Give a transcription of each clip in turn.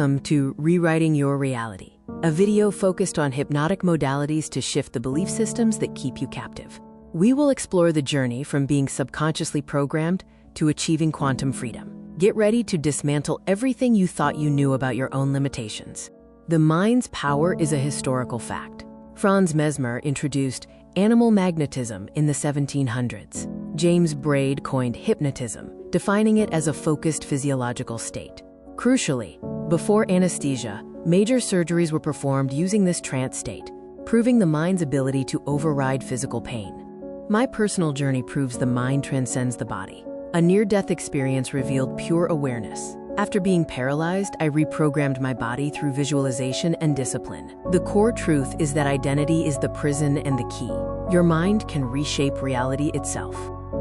Welcome to Rewriting Your Reality, a video focused on hypnotic modalities to shift the belief systems that keep you captive. We will explore the journey from being subconsciously programmed to achieving quantum freedom. Get ready to dismantle everything you thought you knew about your own limitations. The mind's power is a historical fact. Franz Mesmer introduced animal magnetism in the 1700s. James Braid coined hypnotism, defining it as a focused physiological state. Crucially, before anesthesia, major surgeries were performed using this trance state, proving the mind's ability to override physical pain. My personal journey proves the mind transcends the body. A near-death experience revealed pure awareness. After being paralyzed, I reprogrammed my body through visualization and discipline. The core truth is that identity is the prison and the key. Your mind can reshape reality itself.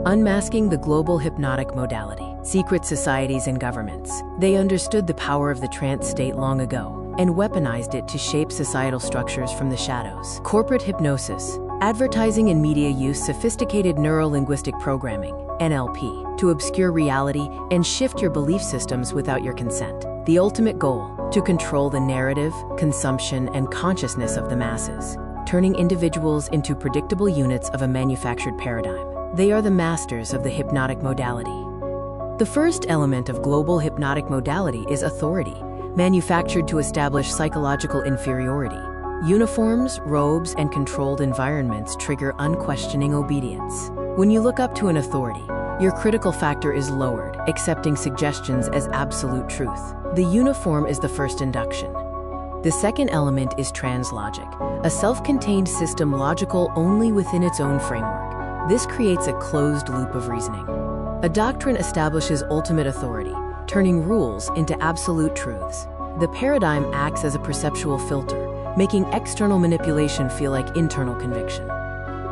Unmasking the global hypnotic modality. Secret societies and governments. They understood the power of the trance state long ago and weaponized it to shape societal structures from the shadows. Corporate hypnosis. Advertising and media use sophisticated neuro-linguistic programming, NLP, to obscure reality and shift your belief systems without your consent. The ultimate goal, to control the narrative, consumption, and consciousness of the masses, turning individuals into predictable units of a manufactured paradigm. They are the masters of the hypnotic modality. The first element of global hypnotic modality is authority, manufactured to establish psychological inferiority. Uniforms, robes, and controlled environments trigger unquestioning obedience. When you look up to an authority, your critical factor is lowered, accepting suggestions as absolute truth. The uniform is the first induction. The second element is translogic, a self-contained system logical only within its own framework. This creates a closed loop of reasoning. A doctrine establishes ultimate authority, turning rules into absolute truths. The paradigm acts as a perceptual filter, making external manipulation feel like internal conviction.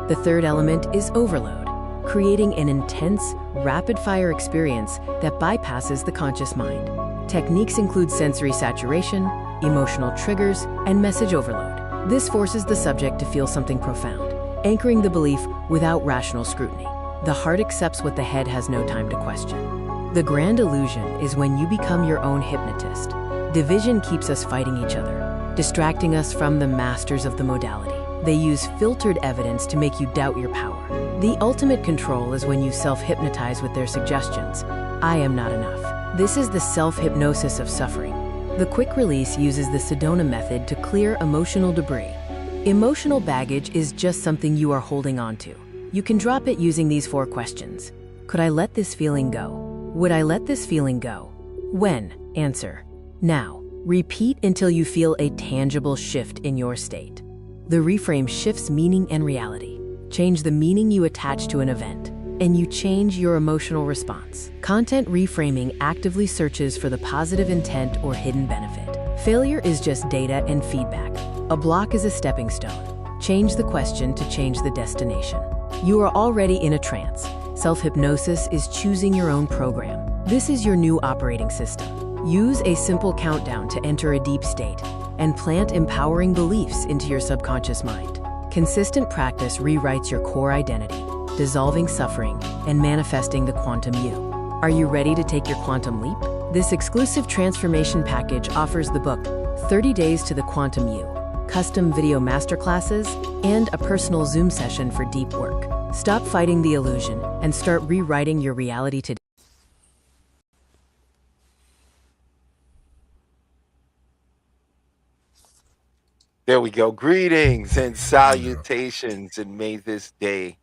The third element is overload, creating an intense, rapid-fire experience that bypasses the conscious mind. Techniques include sensory saturation, emotional triggers, and message overload. This forces the subject to feel something profound, anchoring the belief without rational scrutiny. The heart accepts what the head has no time to question. The grand illusion is when you become your own hypnotist. Division keeps us fighting each other, distracting us from the masters of the modality. They use filtered evidence to make you doubt your power. The ultimate control is when you self-hypnotize with their suggestions. I am not enough. This is the self-hypnosis of suffering. The quick release uses the Sedona method to clear emotional debris. Emotional baggage is just something you are holding on to. You can drop it using these 4 questions. Could I let this feeling go? Would I let this feeling go? When? Answer. Now. Repeat until you feel a tangible shift in your state. The reframe shifts meaning and reality. Change the meaning you attach to an event, and you change your emotional response. Content reframing actively searches for the positive intent or hidden benefit. Failure is just data and feedback. A block is a stepping stone. Change the question to change the destination. You are already in a trance. Self-hypnosis is choosing your own program. This is your new operating system. Use a simple countdown to enter a deep state and plant empowering beliefs into your subconscious mind. Consistent practice rewrites your core identity, dissolving suffering and manifesting the quantum you. Are you ready to take your quantum leap? This exclusive transformation package offers the book 30 Days to the Quantum You, custom video masterclasses, and a personal Zoom session for deep work. Stop fighting the illusion and start rewriting your reality today. There we go. Greetings and salutations, and may this day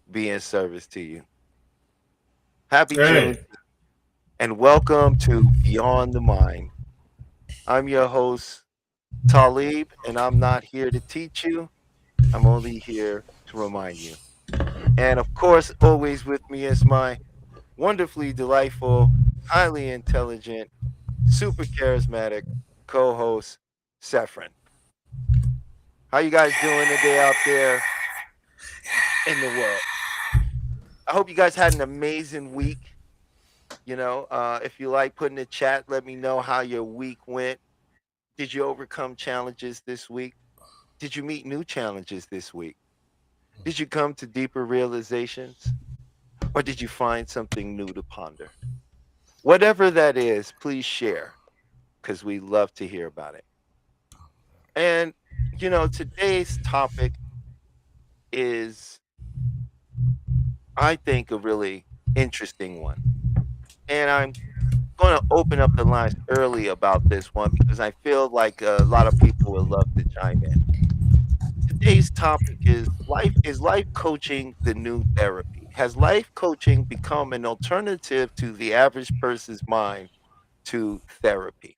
be in service to you. Happy June, and welcome to Beyond the Mind. I'm your host, Talib, and I'm not here to teach you. I'm only here to remind you. And of course, always with me is my wonderfully delightful, highly intelligent, super charismatic co-host, Saffron. How you guys doing today out there in the world? I hope you guys had an amazing week. If you like, put in the chat, let me know how your week went. Did you overcome challenges this week? Did you meet new challenges this week? Did you come to deeper realizations? Or did you find something new to ponder? Whatever that is, please share. because we love to hear about it. And today's topic is, I think, a really interesting one. And I'm going to open up the lines early about this one because I feel like a lot of people would love to chime in. Today's topic is life coaching the new therapy? Has life coaching become an alternative to the average person's mind to therapy?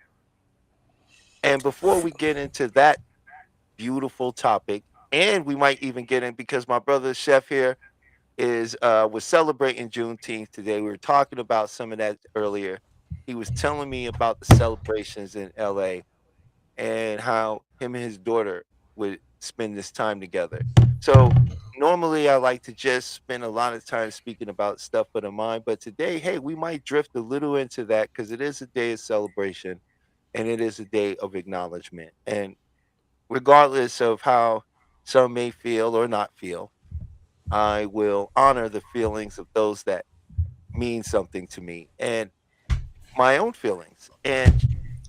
And before we get into that beautiful topic, and we might even get in because my brother Chef here is was celebrating Juneteenth today. We were talking about some of that earlier. He was telling me about the celebrations in LA and how him and his daughter would spend this time together. So normally I like to just spend a lot of time speaking about stuff for the mind, but today, hey, we might drift a little into that because it is a day of celebration and it is a day of acknowledgement. And regardless of how some may feel or not feel, I will honor the feelings of those that mean something to me and my own feelings. And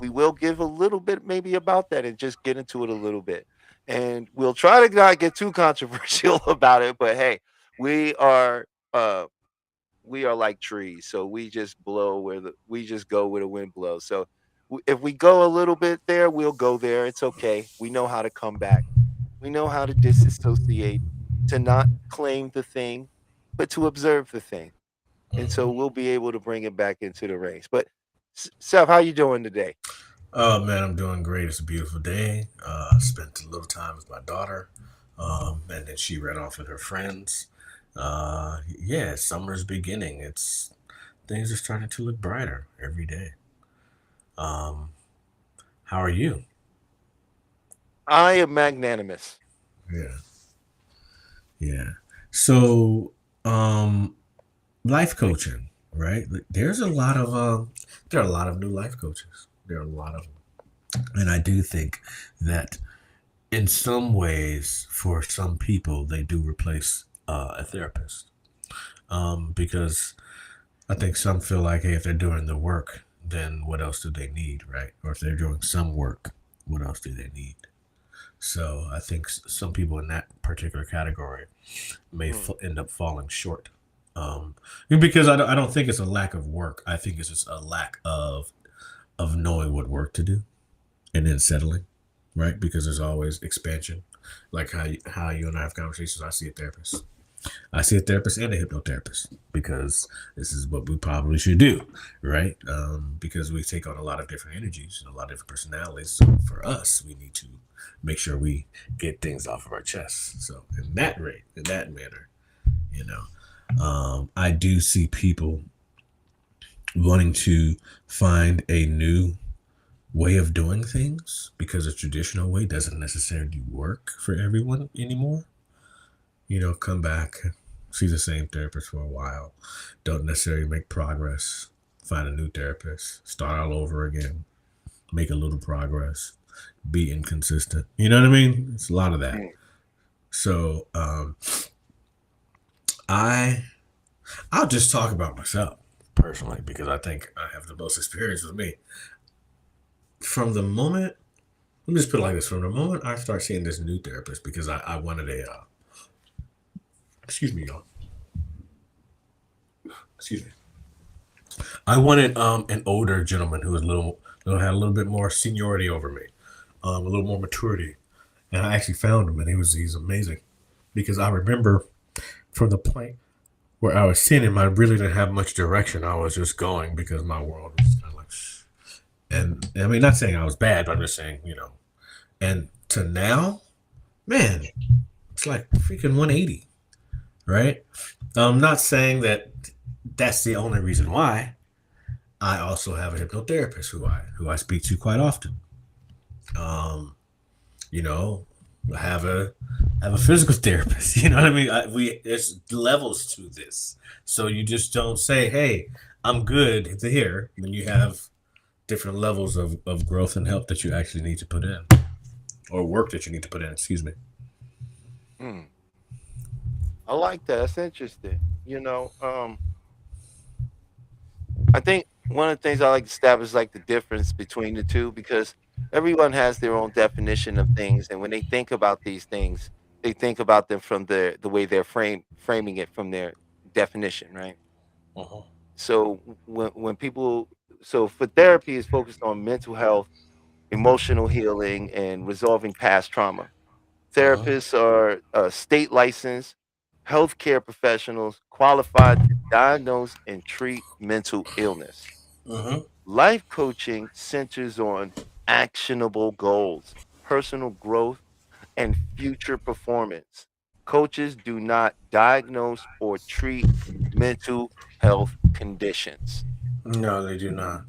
we will give a little bit maybe about that and just get into it a little bit. And we'll try to not get too controversial about it, but hey, we are uh we are like trees, so we just go where the wind blows. So if we go a little bit there, we'll go there. It's okay. We know how to come back. We know how to disassociate, to not claim the thing, but to observe the thing. And so Mhm. we'll be able to bring it back into the range. But Seth, how you doing today? Oh man, I'm doing great. It's a beautiful day. I spent a little time with my daughter, and then she ran off with her friends. Yeah, summer's beginning. It's things are starting to look brighter every day. Um, how are you? I am magnanimous. Yeah, yeah. So, um, life coaching, right? There's a lot of there are a lot of new life coaches. There are a lot of them, and I do think that in some ways, for some people, they do replace a therapist because I think some feel like, hey, if they're doing the work, then what else do they need, right? Or if they're doing some work, what else do they need? So I think some people in that particular category may Mm, end up falling short. Um, because I don't think it's a lack of work. I think it's just a lack of knowing what work to do and then settling, right? Because there's always expansion, like how you and I have conversations. I see a therapist and a hypnotherapist because this is what we probably should do, right? Because we take on a lot of different energies and a lot of different personalities. So for us, we need to make sure we get things off of our chests. So in that rate, in that manner, you know, I do see people wanting to find a new way of doing things because a traditional way doesn't necessarily work for everyone anymore. Come back, see the same therapist for a while, don't necessarily make progress, find a new therapist, start all over again, make a little progress, be inconsistent. You know what I mean? It's a lot of that. mm. So I I'll just talk about myself personally because I think I have the most experience with me. From the moment Let me just put it like this: from the moment I start seeing this new therapist, because I wanted excuse me, y'all, excuse me, I wanted an older gentleman who was had a little bit more seniority over me, a little more maturity, and I actually found him, and he's amazing, because I remember from the point where I was seeing him, I really didn't have much direction. I was just going because my world was kind of like, shh. And I mean, not saying I was bad, but I'm just saying, and to now, man, it's like freaking 180, right? I'm not saying that that's the only reason why. I also have a hypnotherapist who I speak to quite often. Um, you know, I have a physical therapist. You know what I mean? There's levels to this, so you just don't say, "Hey, I'm good to here." When you have different levels of growth and help that you actually need to put in, or work that you need to put in. Excuse me. Mm. I like that. That's interesting. I think one of the things I like to establish like the difference between the two because everyone has their own definition of things, and when they think about these things, they think about them from the way they're framing it from their definition, right? Uh-huh. So when people so for therapy is focused on mental health, emotional healing, and resolving past trauma. Uh-huh. Therapists are state licensed healthcare professionals qualified to diagnose and treat mental illness. Uh-huh. Life coaching centers on actionable goals, personal growth, and future performance. Coaches do not diagnose or treat mental health conditions, No, they do not.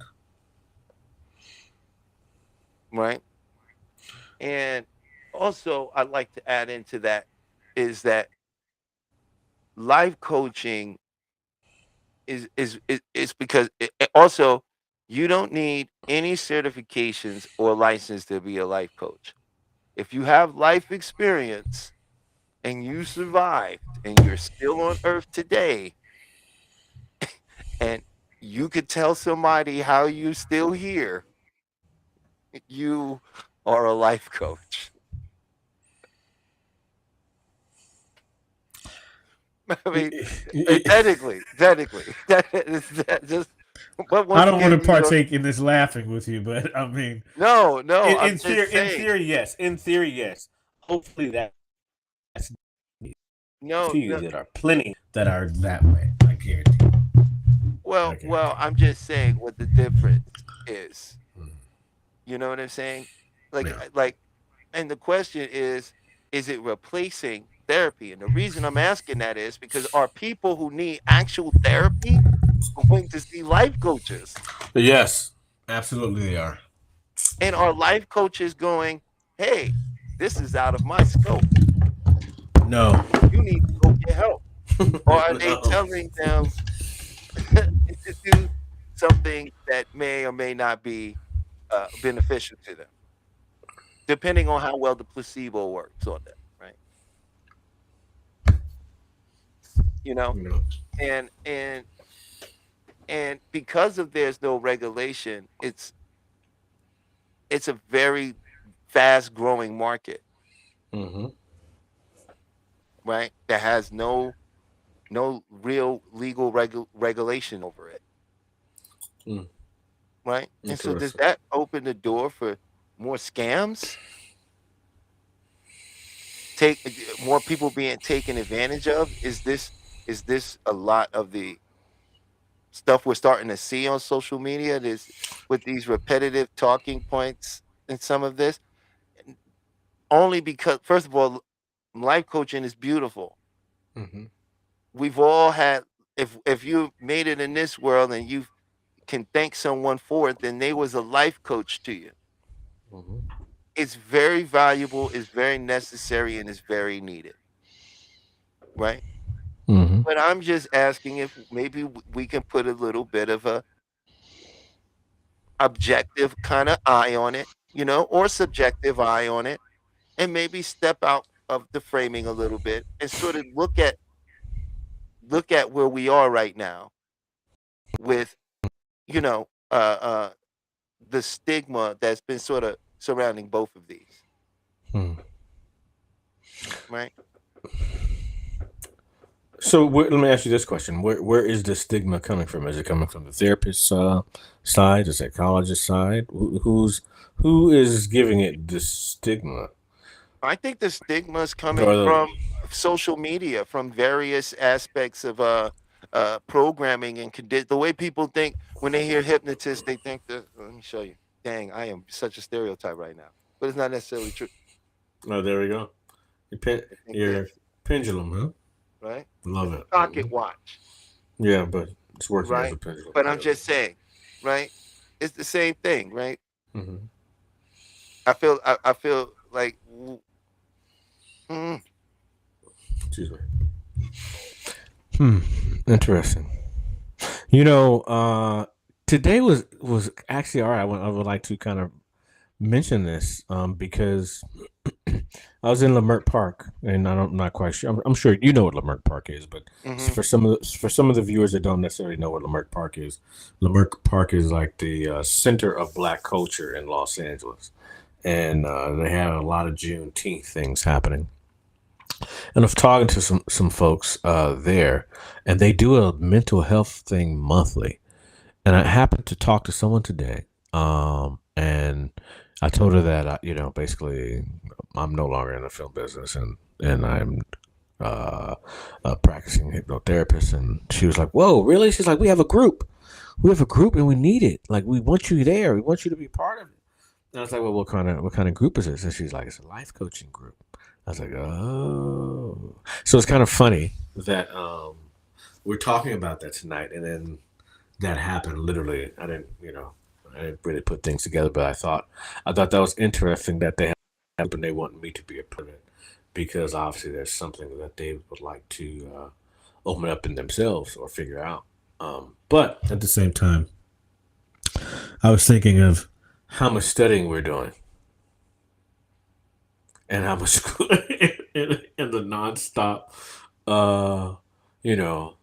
right? And also, I'd like to add into that is that life coaching is because also you don't need any certifications or license to be a life coach. If you have life experience and you survived and you're still on earth today and you could tell somebody how you still here, you are a life coach. I mean, technically, that just. But I once don't want again, to partake in this laughing with you, but I mean, no, I'm in just saying. theory, yes. In theory, yes. Hopefully, that's No, few no. that are plenty that are that way. I guarantee. Well, I'm just saying what the difference is. Mhm. You know what I'm saying? Yeah. Like, and the question is it replacing therapy? And the reason I'm asking that is because are people who need actual therapy going to see life coaches? Yes, absolutely, they are. And are life coaches going, hey, this is out of my scope. No. You need to go get help. Or are they No. telling them to do something that may or may not be beneficial to them, depending on how well the placebo works on them, right? You know, No. and because of there's no regulation, it's a very fast growing market, Mm-hmm. right? That has no real legal regulation over it, Mm. right? And so does Interesting. that open the door for more scams? Take more people being taken advantage of? Is this a lot of the stuff we're starting to see on social media? This with these repetitive talking points and some of this, only because first of all, life coaching is beautiful. Mm-hmm. We've all had if you made it in this world and you can thank someone for it, then they was a life coach to you. Mm-hmm. It's very valuable, it's very necessary, and it's very needed, right? Mm-hmm. But I'm just asking if maybe we can put a little bit of a objective kind of eye on it, or subjective eye on it, and maybe step out of the framing a little bit and sort of look at where we are right now with, you know, uh, uh, the stigma that's been sort of surrounding both of these, Mm. right? So let me ask you this question: Where is the stigma coming from? Is it coming from the therapist side, the psychologist side? Who is giving it this stigma? I think the stigma is coming Or the, from social media, from various aspects of programming and the way people think when they hear hypnotist, they think that. Let me show you. Dang, I am such a stereotype right now, but it's not necessarily true. oh, there we go. They think Your this, pendulum, huh? right? Love It's a it. pocket watch, Yeah, but it's working as right? a pendulum. But I'm just saying, right? It's the same thing, right? Mm-hmm. I feel like, Excuse me. Interesting. You know, today was actually all right. I would like to kind of mention this because I was in Leimert Park, and I'm not quite sure. I'm sure you know what Leimert Park is, but Hmm. for some of the viewers that don't necessarily know what Leimert Park is like the center of Black culture in Los Angeles, and they have a lot of Juneteenth things happening. And I was talking to some folks there, and they do a mental health thing monthly. And I happened to talk to someone today, and I told her that basically, I'm no longer in the film business, and I'm a practicing hypnotherapist. And she was like, "Whoa, really?" She's like, we have a group, and we need it. Like, we want you there. We want you to be part of it." And I was like, "Well, what kind of group is this?" And she's like, "It's a life coaching group." I was like, "Oh," so it's kind of funny that we're talking about that tonight, and then that happened literally. I didn't really put things together, but I thought that was interesting that they have, and they want me to be a part of it because obviously there's something that they would like to open up in themselves or figure out. But at the same time, I was thinking of how much studying we're doing and how much and the nonstop, uh, you know,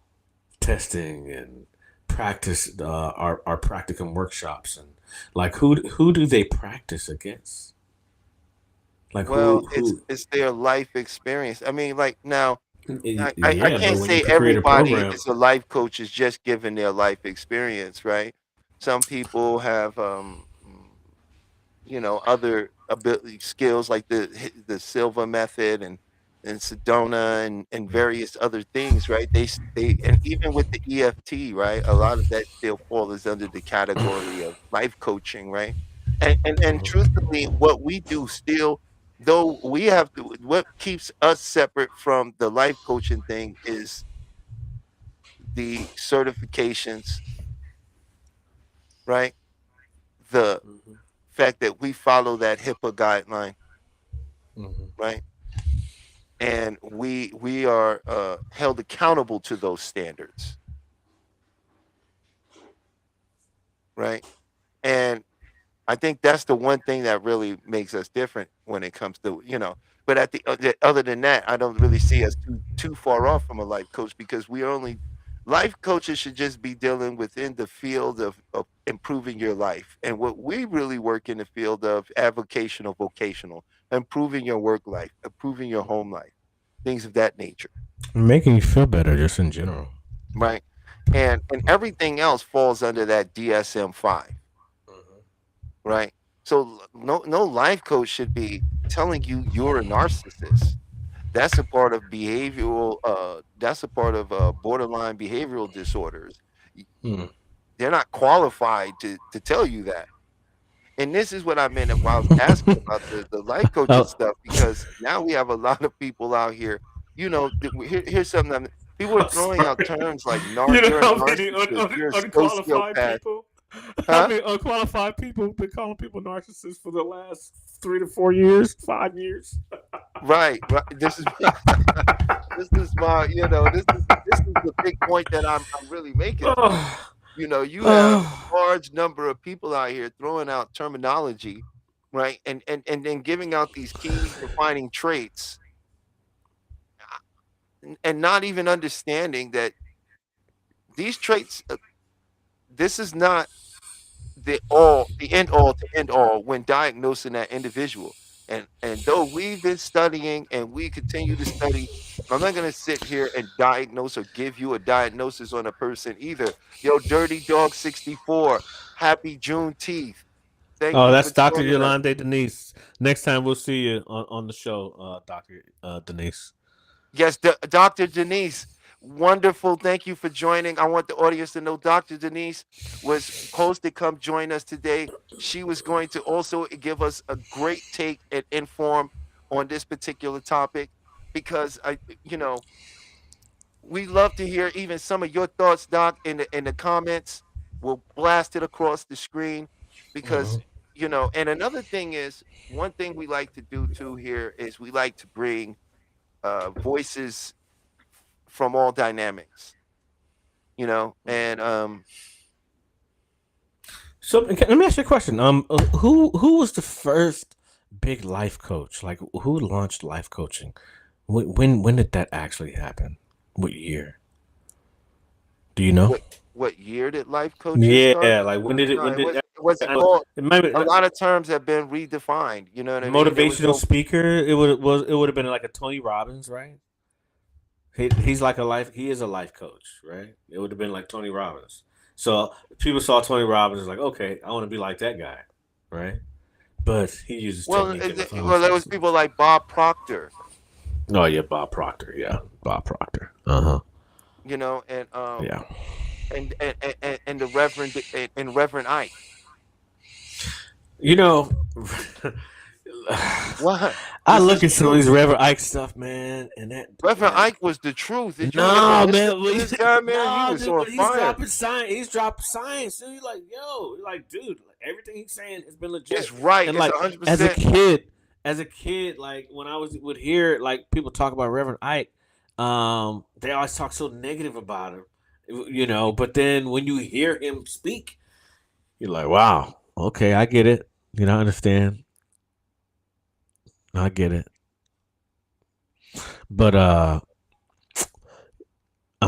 testing and practice our practicum workshops and like who do they practice against? Like Well, who? it's their life experience. I mean, like now, I Yeah, but can't when you say create a everybody program, is a life coach is just given their life experience, right? Some people have other ability skills like the Silva method and Sedona and various other things, right? They and even with the EFT, right? A lot of that still falls under the category of life coaching, right? And truthfully, what we do still, though we have to, what keeps us separate from the life coaching thing is the certifications, right? The Mhm, fact that we follow that HIPAA guideline, mhm, right? And we are held accountable to those standards, right? And I think that's the one thing that really makes us different when it comes to But other than that, I don't really see us too far off from a life coach because we are only life coaches should just be dealing within the field of improving your life. And what we really work in the field of avocational, vocational, improving your work life, improving your home life, things of that nature. making you feel better just in general. Right? And everything else falls under that DSM-5, Mhm. right? So no life coach should be telling you you're a narcissist. That's a part of that's a part of borderline behavioral disorders. Y- Hmm. They're not qualified to tell you that. And this is what I meant while I was asking about the life coaching Oh, stuff, because now we have a lot of people out here, here's something people are I'm throwing out sorry. terms like You know you're a how many narcissist, you're a unqualified sociopath, people? How huh? many unqualified people have been calling people narcissists for the last 3 to 4 years, 5 years? Right, right. This is the big point that I'm really making. Oh, You have oh. a large number of people out here throwing out terminology, right? And then giving out these key defining traits and not even understanding that these traits, this is not the end all to end all when diagnosing that individual. And though we've been studying and we continue to study, I'm not gonna sit here and diagnose or give you a diagnosis on a person either. Yo, Dirty Dog 64, happy Juneteenth. Thank Oh, you that's for Dr. joining us. Yolande Denise. Next time we'll see you on the show, Dr. Denise. Yes, Dr. Denise, wonderful. Thank you for joining. I want the audience to know Dr. Denise was supposed to come join us today. She was going to also give us a great take and inform on this particular topic because we love to hear even some of your thoughts, Doc, in the comments. We'll blast it across the screen because Mhm. and another thing is one thing we like to do too here is we like to bring voices from all dynamics, and So let me ask you a question. Who was the first big life coach? Like, who launched life coaching? When did that actually happen? What year? Do you know? What year did life coaches start? Yeah, like when did it? No, When did it wasn't I- called. it might be A lot of terms have been redefined. You know what I mean? There was motivational no speaker? It would have been like a Tony Robbins, right? He's like a life. He is a life coach, right? It would have been like Tony Robbins. So people saw Tony Robbins like, okay, I want to be like that guy, right? But he uses technique. there was people like Bob Proctor. Oh yeah, Bob Proctor. Yeah, Bob Proctor. Uh-huh. You know, and Yeah. and the Reverend Ike. You know, What? I This look is at some of true. these Reverend Ike stuff, man, and that Reverend like, Ike was the truth. Did you no, ever listen man, to this guy, man? no, He was dude, on but he's fire. dropping science. He's dropping science. And you're like, yo, you're like, dude, like, everything he's saying has been legit. It's right. And It's like, 100%. as a kid, like when I would hear like people talk about Reverend Ike, they always talk so negative about him, you know. But then when you hear him speak, you're like, wow, okay, I get it. You know, I understand. I get it. But I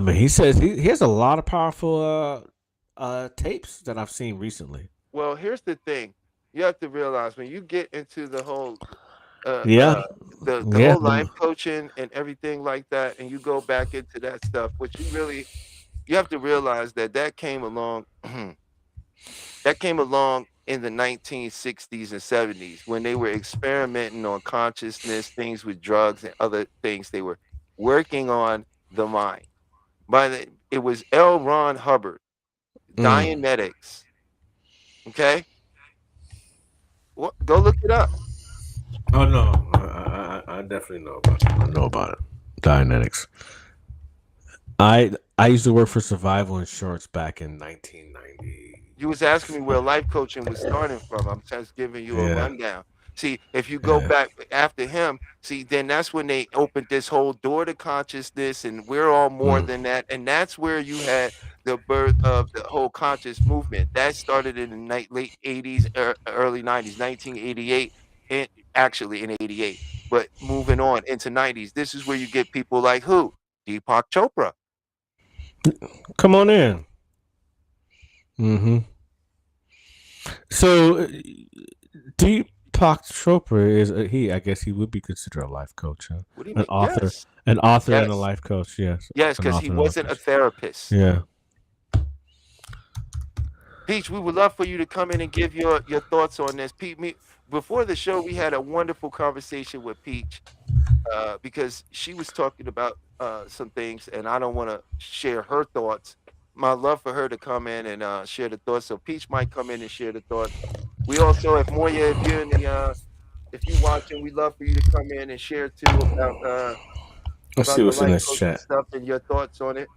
mean, he says he has a lot of powerful tapes that I've seen recently. Well, here's the thing. You have to realize when you get into the whole Yeah. the Yeah. whole life coaching and everything like that, and you go back into that stuff, what you have to realize that came along that came along in the 1960s and 70s when they were experimenting on consciousness, things with drugs and other things. They were working on the mind. It was L. Ron Hubbard, Dianetics. Okay, go look it up. Oh no, I definitely know about it. I know about it. Dianetics. I used to work for Survival Insurance back in 1990. You was asking me where life coaching was starting from. I'm just giving you a Yeah. rundown. See, if you go Yeah. back after him, see, then that's when they opened this whole door to consciousness, and we're all more than that. And that's where you had the birth of the whole conscious movement. That started in the late 80s, early 90s, 1988, and actually in 88. But moving on into 90s, this is where you get people like who? Deepak Chopra. Come on in. Mm-hmm. So, Deepak Chopra is I guess he would be considered a life coach, huh? What do you An mean? author, Yes. an author and a Yes. life coach. Yes. Yes, An because author he and a life wasn't a coach. therapist. Yeah. Peach, we would love for you to come in and give your thoughts on this. Pete, before the show, we had a wonderful conversation with Peach because she was talking about some things, and I don't want to share her thoughts. My love for her to come in and share the thoughts. So Peach might come in and share the thoughts. We also, if Moya, if you're in the if you're watching, we'd love for you to come in and share too about Let's see what's the in life this coaching chat. stuff and your thoughts on it.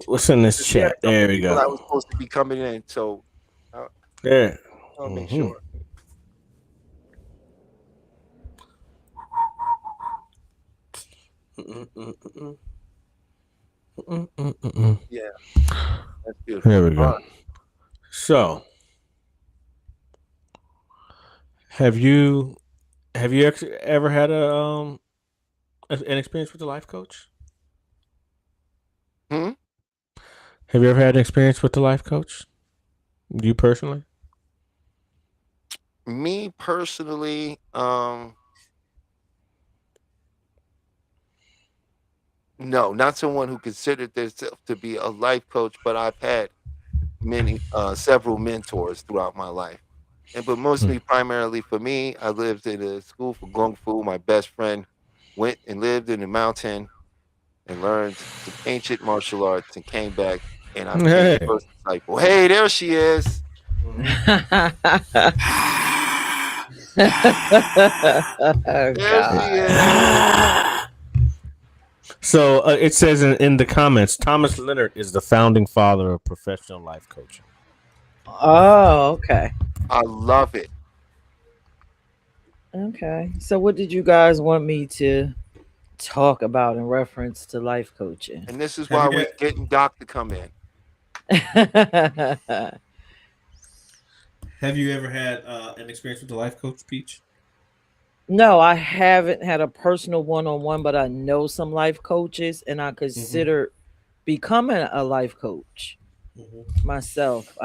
What's in this We had a chat? couple There we people that was go. supposed to be coming in, so Yeah. I'll make Mhm. sure. Yeah, that's beautiful. Here we go. All right. So, have you ever had an experience with a life coach? Hmm? Have you ever had an experience with the life coach? You personally? Me personally, no, not someone who considered themselves to be a life coach, but I've had several mentors throughout my life. But mostly primarily for me, I lived in a school for Kung Fu. My best friend went and lived in the mountain and learned some ancient martial arts and came back, and I became Hey. the first disciple. Hey, there she is. There she is. So it says in the comments, Thomas Leonard is the founding father of professional life coaching. Oh, okay. I love it. Okay. So what did you guys want me to talk about in reference to life coaching? And this is Have why you we're got- getting Doc to come in. Have you ever had an experience with the life coach, Peach? No, I haven't had a personal one-on-one, but I know some life coaches, and I Mm-hmm. considered becoming a life coach Mm-hmm. myself.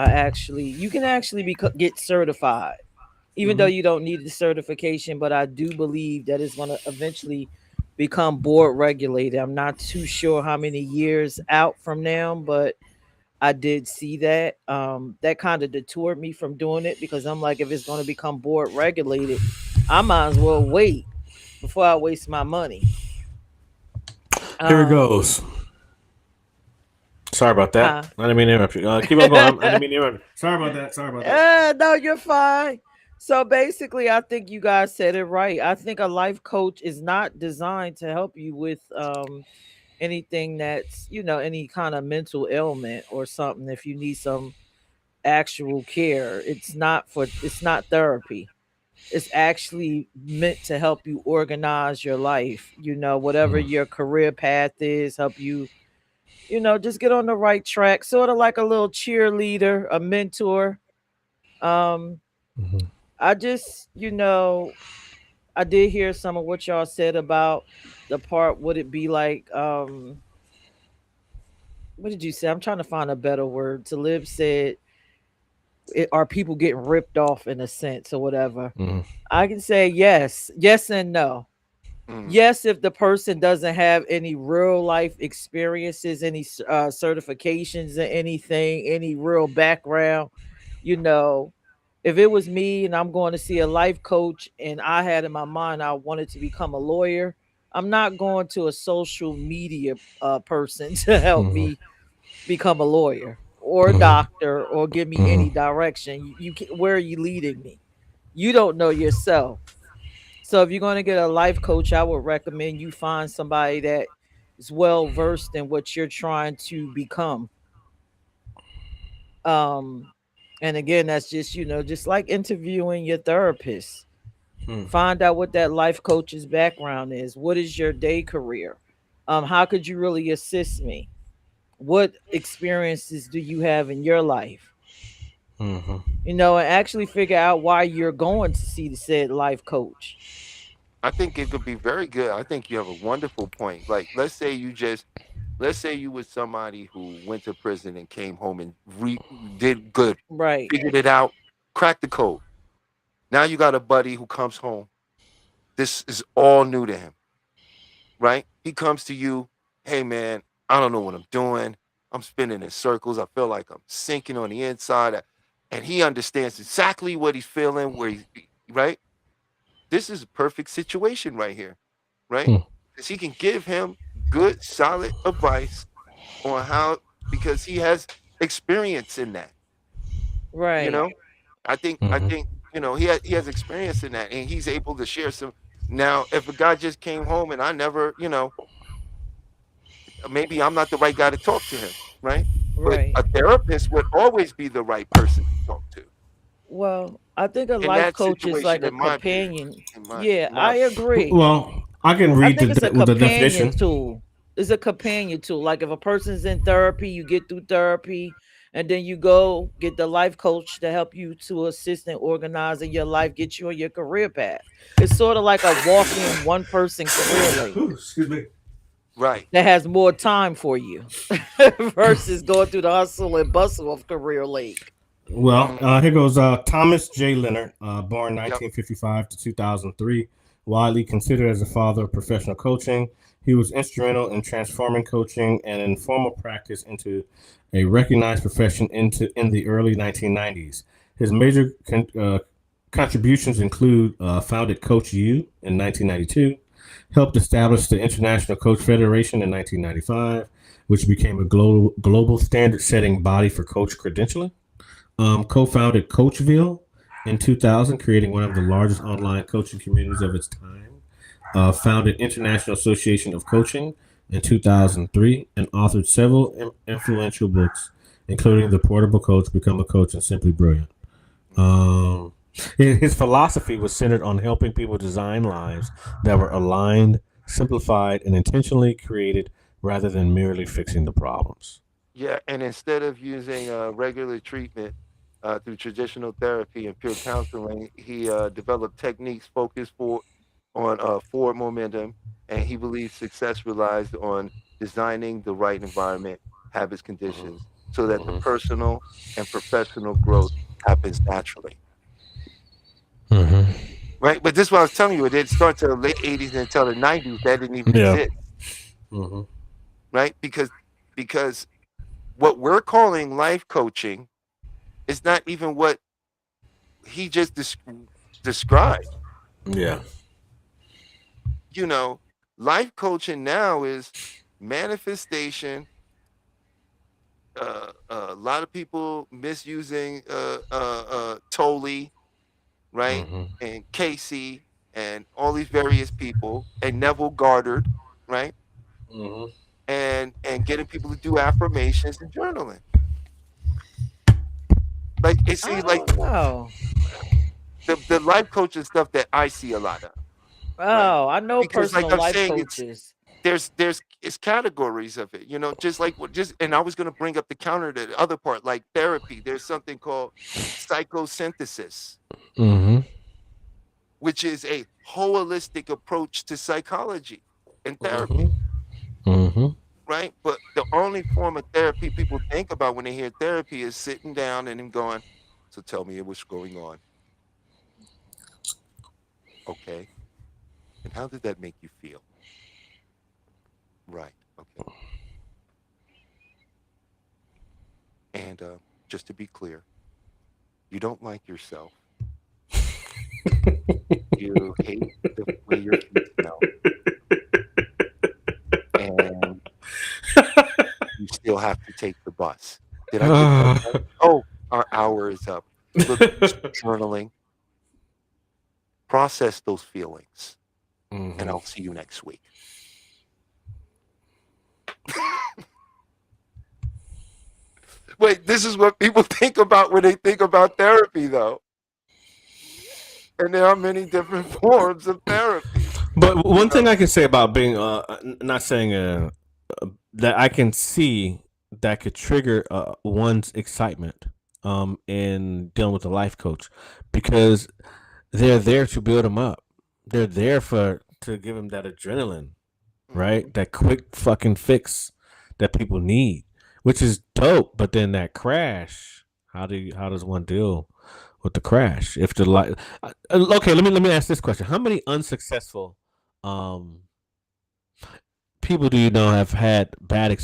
You can actually get certified, even though Mm-hmm. you don't need the certification. But I do believe that it's going to eventually become board regulated. I'm not too sure how many years out from now, but I did see that. That kind of detoured me from doing it because I'm like, if it's going to become board regulated, I might as well wait before I waste my money. Here it Um, goes. Sorry about that. huh? I didn't mean to interrupt you. Keep on going. I didn't mean to interrupt you. Sorry about that. Sorry about that. No, you're fine. So basically, I think you guys said it right. I think a life coach is not designed to help you with anything that's, any kind of mental ailment or something. If you need some actual care, it's not therapy. It's actually meant to help you organize your life, whatever your career path is, help you, just get on the right track, sort of like a little cheerleader, a mentor. Um, Mhm. I just, I did hear some of what y'all said about the part, would it be like, what did you say? I'm trying to find a better word. Talib said, are people getting ripped off in a sense or whatever? Mhm. I can say yes and no. Mm. Yes, if the person doesn't have any real life experiences, any certifications or anything, any real background, you know, if it was me and I'm going to see a life coach and I had in my mind I wanted to become a lawyer, I'm not going to a social media person to help Mhm. me become a lawyer or a Mhm. doctor or give me Mhm. any direction. Where are you leading me? You don't know yourself. So if you're going to get a life coach, I would recommend you find somebody that is well versed in what you're trying to become. Um, and again, that's just, just like interviewing your therapist. Hmm. Find out what that life coach's background is. What is your day career? How could you really assist me? What experiences do you have in your life? Mhm. And actually figure out why you're going to see the said life coach. I think it could be very good. I think you have a wonderful point. Like, let's say you was somebody who went to prison and came home and did good, Right. figured it out, cracked the code. Now you got a buddy who comes home. This is all new to him, right? He comes to you, hey man, I don't know what I'm doing. I'm spinning in circles. I feel like I'm sinking on the inside. And he understands exactly what he's feeling, right? This is a perfect situation right here, right? Hmm. Because he can give him good, solid advice on how, because he has experience in that, you Right. know? I Mhm. think, he has experience in that and he's able to share some. Now, if a guy just came home and I never, maybe I'm not the right guy to talk to him, right? But Right. a therapist would always be the right person to talk to Well, I think a in life that coach is situation, like a in my opinion. companion. In my, Yeah, in my I agree. Well, I can I read think it's a the companion definition. tool. It's a companion tool. Like if a person's in therapy, you get through therapy, and then you go get the life coach to help you to assist in organizing your life, get you on your career path. It's sort of like a walk-in one-person career link Excuse me. Right. that has more time for you versus going through the hustle and bustle of career link. Well, Mhm. here goes Thomas J. Leonard, born Yep. 1955 to 2003, widely considered as a father of professional coaching. He was instrumental in transforming coaching and informal practice into a recognized profession in the early 1990s. His major contributions include founded Coach U in 1992, helped establish the International Coach Federation in 1995, which became a global standard-setting body for coach credentialing. Co-founded Coachville in 2000, creating one of the largest online coaching communities of its time. Founded International Association of Coaching in 2003 and authored several influential books, including The Portable Coach, Become a Coach, and Simply Brilliant. Um, his philosophy was centered on helping people design lives that were aligned, simplified, and intentionally created rather than merely fixing the problems. Yeah, and instead of using regular treatment, through traditional therapy and peer counseling. He developed techniques focused on forward momentum, and he believes success relies on designing the right environment, habits, conditions, so that the personal and professional growth happens naturally. Right, but this is what I was telling you. It didn't start till the late '80s until the '90s. That didn't even Yeah. exist, right? Because what we're calling life coaching is not even what he just described. Yeah. You know, life coaching now is manifestation. A lot of people misusing Tolle, right, and Casey, and all these various people, and Neville Goddard, right, and getting people to do affirmations and journaling. Like it I seems like don't know. the life coaching stuff that I see a lot of, right? Oh, I know Because like personal I'm life saying, coaches. there's it's categories of it, just like and I was going to bring up the counter to the other part, like therapy. There's something called psychosynthesis, which is a holistic approach to psychology and therapy, right? But the only form of therapy people think about when they hear therapy is sitting down and them going, so tell me what's going on. Okay. And how did that make you feel? Right. Okay. And just to be clear, you don't like yourself. You hate the way your feet smell. And you still have to take the bus. Did I get that right? Oh, our hour is up. Look, journaling. Process those feelings. And I'll see you next week. Wait, this is what people think about when they think about therapy, though. And there are many different forms of therapy. But one thing I can say about being, not saying that I can see that could trigger one's excitement in dealing with a life coach, because they're there to build them up. They're there to give them that adrenaline, right? That quick fucking fix that people need, which is dope. But then that crash, how does one deal with the crash? If the life, okay, let me ask this question: how many unsuccessful people do you know have had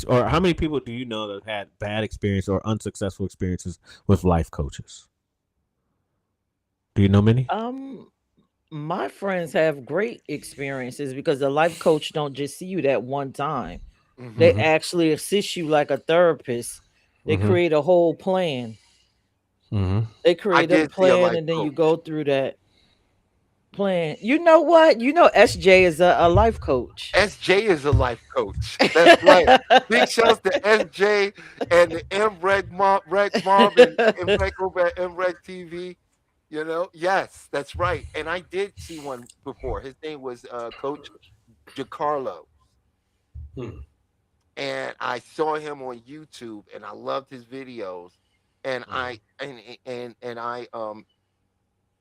or how many people do you know that have had bad experience or unsuccessful experiences with life coaches? Do you know many? My friends have great experiences because the life coach don't just see you that one time. They actually assist you like a therapist. They create a whole plan. They create a plan, and then you go through that plan. You know what? You know SJ is a life coach. SJ is a life coach. That's right. Big shouts to SJ and the MREG Mob and MREG over at MREG TV. Yes, that's right. And I did see one before. His name was Coach DiCarlo. And I saw him on YouTube, and I loved his videos. And I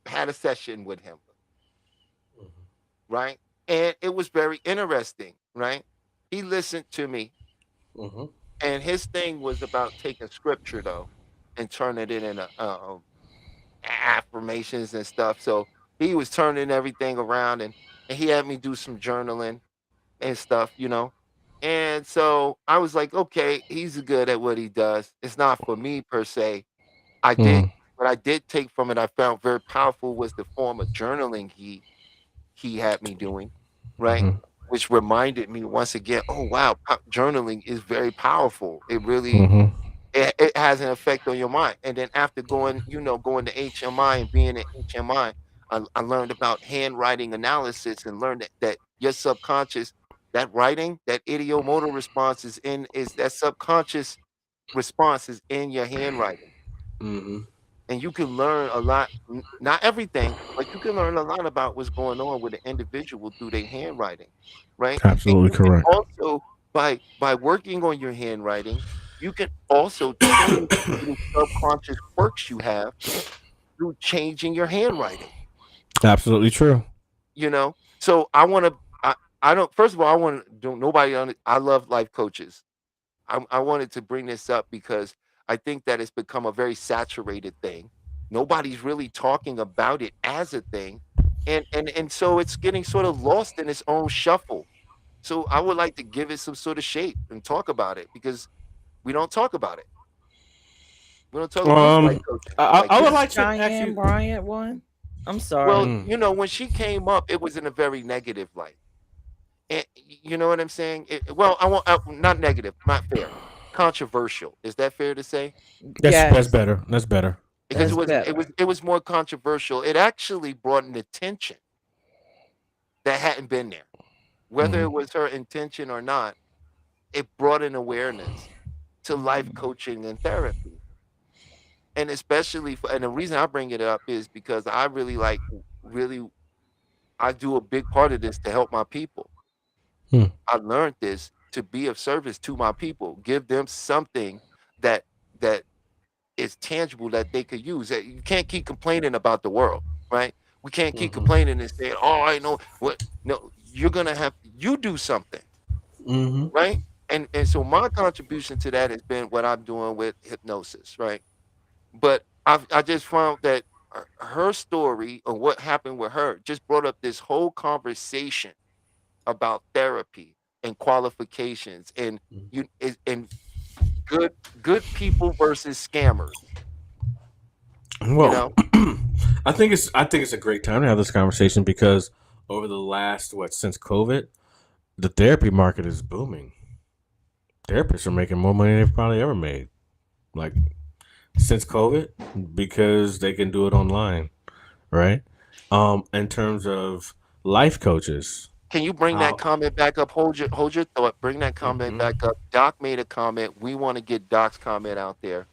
had a session with him, right? And it was very interesting, right? He listened to me, and his thing was about taking scripture though and turning it into affirmations and stuff. So he was turning everything around, and he had me do some journaling and stuff, And so I was like, okay, he's good at what he does. It's not for me per se. What I did take from it, I found very powerful, was the form of journaling he had me doing, right? Which reminded me once again, oh wow, journaling is very powerful. It really it has an effect on your mind. And then after going to HMI and being at HMI, I learned about handwriting analysis and learned that your subconscious, that writing, that ideomotor response is that subconscious response is in your handwriting. And you can learn a lot, not everything, but you can learn a lot about what's going on with an individual through their handwriting, right? Absolutely correct. Also, by working on your handwriting, you can also change the subconscious quirks you have through changing your handwriting. Absolutely true. You know, so I don't. First of all, I want to do nobody on it. I love life coaches. I wanted to bring this up because I think that it's become a very saturated thing. Nobody's really talking about it as a thing, and so it's getting sort of lost in its own shuffle. So I would like to give it some sort of shape and talk about it because we don't talk about it. We don't talk about life coaching. I would like to Cheyenne actually. Bryant one. I'm sorry. Well, Mm. you know, when she came up, it was in a very negative light. And you know what I'm saying? Well, not negative, not fair, controversial. Is that fair to say? That's Yes. better. That's better. Because That's it was more controversial. It actually brought an attention that hadn't been there. Whether it was her intention or not, it brought an awareness to life coaching and therapy. And especially and the reason I bring it up is because I really I do a big part of this to help my people. Hmm. I learned this to be of service to my people, give them something that is tangible that they could use. You can't keep complaining about the world, right? We can't keep complaining and saying, "Oh, I know what." No, you're gonna have you do something, right? And so my contribution to that has been what I'm doing with hypnosis, right? But I just found that her story or what happened with her just brought up this whole conversation about therapy and qualifications and and good people versus scammers. Well, I think it's a great time to have this conversation because over the last since COVID, the therapy market is booming. Therapists are making more money than they've probably ever made, like since COVID, because they can do it online, right? In terms of life coaches, Can you bring that comment back up? Hold your thought. Bring that comment back up. Doc made a comment. We want to get Doc's comment out there,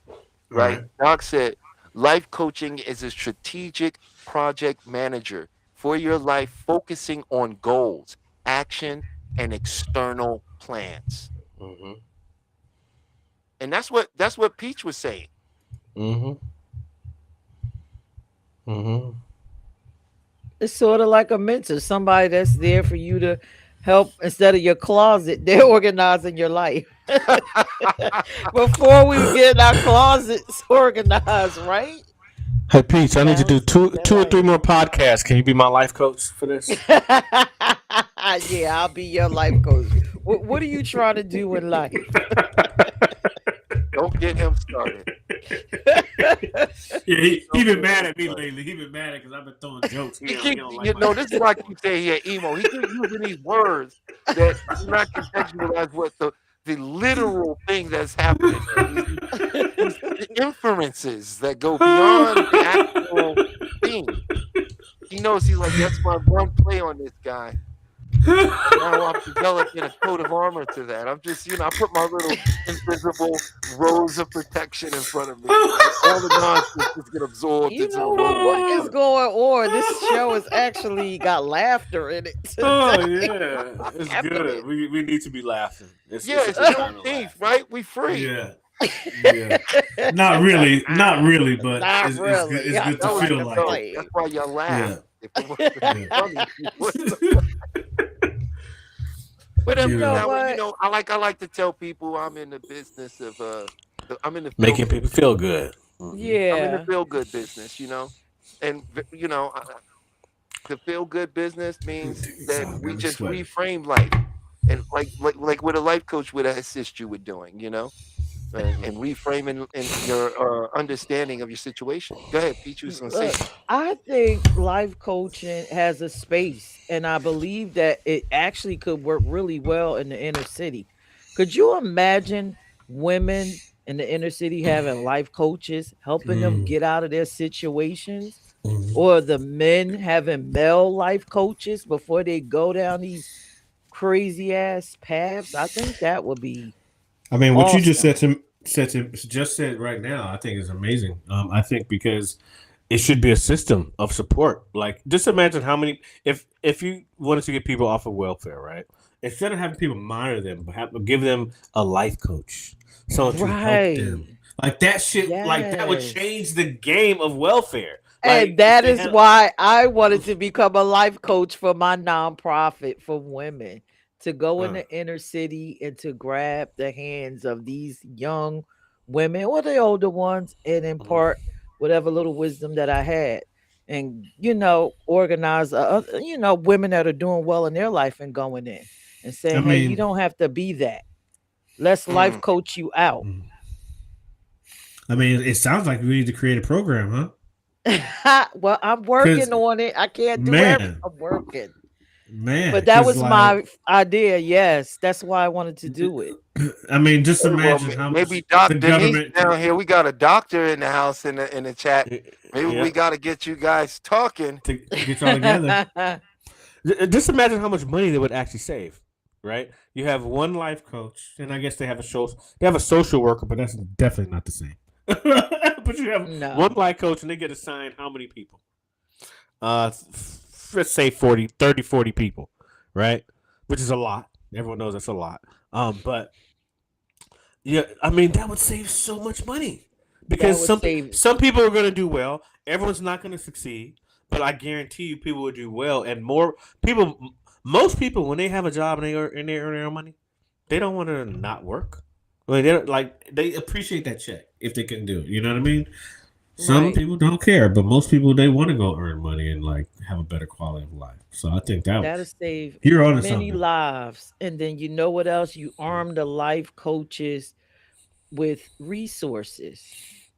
right? Doc said, "Life coaching is a strategic project manager for your life, focusing on goals, action, and external plans." And that's what Peach was saying. It's sort of like a mentor, somebody that's there for you to help instead of your closet. They're organizing your life before we get our closets organized, right? Hey Peach, I need to do two or three more podcasts. Can you be my life coach for this? Yeah, I'll be your life coach. What are you trying to do in life? Don't get him started. Yeah, he been mad at me lately. He been mad because I've been throwing jokes. This is why I keep saying here, emo. He keeps using these words that do not contextualize what the literal thing that's happening. The inferences that go beyond the actual thing. He knows he's like, that's my one play on this guy. Now I'm developing a coat of armor to that. I'm just, I put my little invisible rose of protection in front of me. All the nonsense is get absorbed. You know what is going on? This show has actually got laughter in it. Oh yeah, it's good. We need to be laughing. It's June 15th, right? We free. Yeah. Not really, but Not it's really. good. It's good to feel like it. That's why y'all laugh. But I like to tell people I'm in the business of making people feel good. Yeah, I'm in the feel good business, and the feel good business means that we just reframe life, and like what a life coach would assist you with doing, and reframing in your understanding of your situation. Go ahead, Peach, you was gonna say something. I think life coaching has a space, and I believe that it actually could work really well in the inner city. Could you imagine women in the inner city having life coaches helping them get out of their situations, or the men having male life coaches before they go down these crazy ass paths? I think that would be. I mean, what awesome. you just said right now, I think is amazing. I think because it should be a system of support. Like, just imagine how many, if you wanted to get people off of welfare, right? Instead of having people monitor them, give them a life coach. someone to help them. Right. Like that shit, like that would Yes. change the game of welfare. And Like that they is had- why I wanted to become a life coach for my nonprofit for women, to go in Uh. the inner city and to grab the hands of these young women or the older ones and impart whatever little wisdom that I had, and organize women that are doing well in their life and going in and saying, I hey, you mean- don't have to be that. Let's life coach you out. I mean, it sounds like we need to create a program, huh? Well, I'm working 'Cause, on it. I can't do man. everything. I'm working. Man, But that 'cause, was like, my idea. Yes, that's why I wanted to do it. I mean, just Well, imagine how much maybe Doc the Denise government. down here. We got a doctor in the house in the chat. Maybe Yeah. we got to get you guys talking. to get y'all together. Just imagine how much money they would actually save, right? You have one life coach, and I guess they have a social worker, but that's Definitely not the same. but you have No. one life coach, and they get assigned how many people? Let's say 40 people, right? Which is a lot. Everyone knows that's a lot. But yeah, I mean that would save so much money because would save- some people are going to do well. Everyone's not going to succeed, but I guarantee you, people will do well, and more people. Most people, when they have a job and they earn their own money, they don't want to not work. I mean, they don't, They appreciate that check if they can do it. You know what I mean? Some Right. people don't care, but most people they want to go earn money and like have a better quality of life. So I think That'll save you're on to many something. lives. And then you know what else? You arm the life coaches with resources.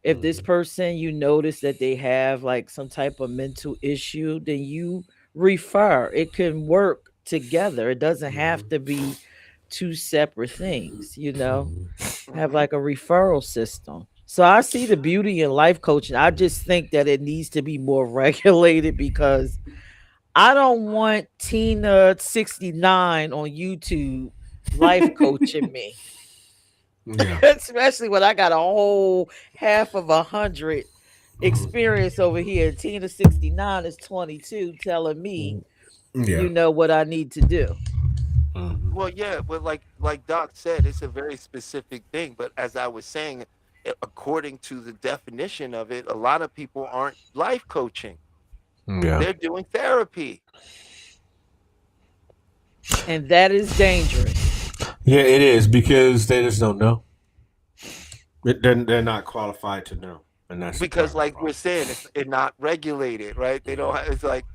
If this person, you notice that they have like some type of mental issue, then you refer. It can work together. It doesn't have to be two separate things, have like a referral system. So I see the beauty in life coaching. I just think that it needs to be more regulated, because I don't want Tina 69 on YouTube life coaching me. Yeah. Especially when I got a whole half of 100 experience over here. Tina 69 is 22 telling me, Yeah. what I need to do. Well, yeah, but like Doc said, it's a very specific thing. But as I was saying, according to the definition of it, a lot of people aren't life coaching. yeah. They're doing therapy. And that is dangerous. Yeah, it is because they just don't know. They're not qualified to know, and that's the Because problem. like we're saying, it's not regulated, right? They don't have, it's like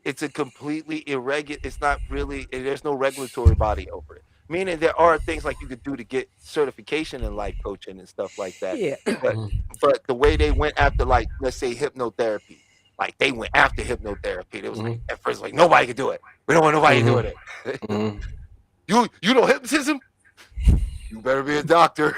it's a completely irregular, it's not really, there's no regulatory body over it. Meaning there are things like you could do to get certification in life coaching and stuff like that. Yeah. But the way they went after, like, let's say hypnotherapy, like they went after hypnotherapy. It was like at first like nobody could do it. We don't want nobody doing it. Mhm. You know hypnotism? You better be a doctor.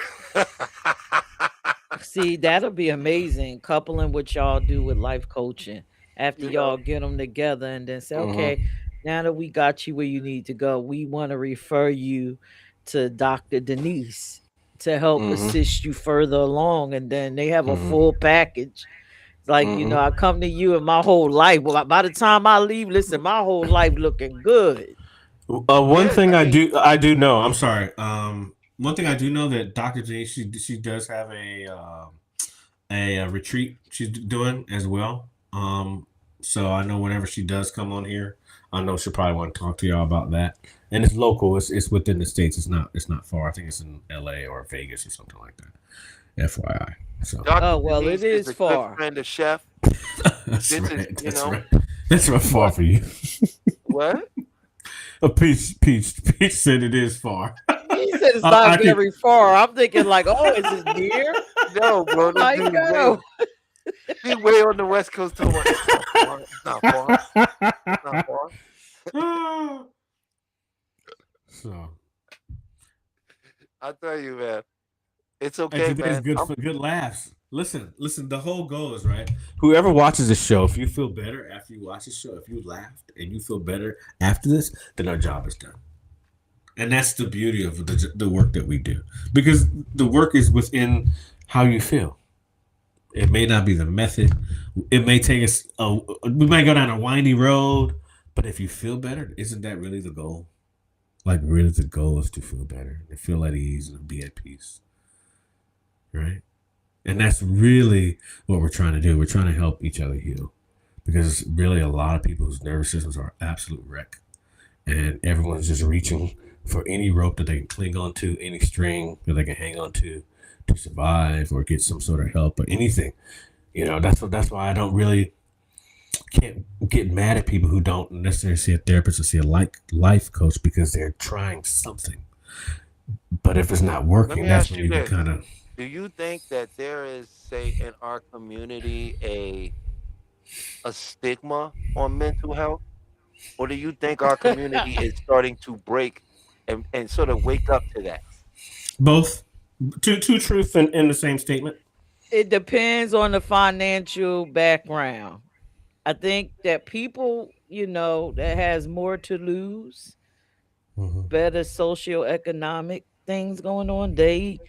See, that'll be amazing. Coupling what y'all do with life coaching after y'all get them together and then say, okay, now that we got you where you need to go, we want to refer you to Dr. Denise to help assist you further along. And then they have a full package. Like, I come to you and my whole life. Well, by the time I leave, listen, my whole life looking good. One thing I do know. I'm sorry. One thing I do know that Dr. J, she does have a retreat she's doing as well. So I know whenever she does come on here, I know she'll probably want to talk to y'all about that. And it's local. It's within the states. It's not far. I think it's in LA or Vegas or something like that. FYI. So Dr. well, Denise it is a good far. friend of Chef. that's This is, right. you That's know- right. That's right far for you. What? Peach said it is far. He said it's I not can- very far. I'm thinking like, oh, is it near? No, bro. This Like, dude no. He way on the West Coast. It's not far. It's not far. So I'll tell you, man. It's hey, okay, today's man. good I'm- for good laughs. Listen. The whole goal is right. Whoever watches this show, if you feel better after you watch this show, if you laughed and you feel better after this, then our job is done. And that's the beauty of the work that we do, because the work is within how you feel. It may not be the method. It may take us. We might go down a windy road, but if you feel better, isn't that really the goal? Like, really, the goal is to feel better, to feel at ease, and be at peace. right? And that's really what we're trying to do. We're trying to help each other heal, because really a lot of people whose nervous systems are absolute wreck, and everyone's just reaching for any rope that they can cling on to, any string that they can hang on to survive or get some sort of help or anything. That's why I don't really can't get mad at people who don't necessarily see a therapist or see a life coach, because they're trying something. But if it's not working, that's when you can kind of. Do you think that there is, say, in our community, a stigma on mental health? Or do you think our community is starting to break and sort of wake up to that? Both. Two truths in the same statement. It depends on the financial background. I think that people, that has more to lose, better socioeconomic things going on, they,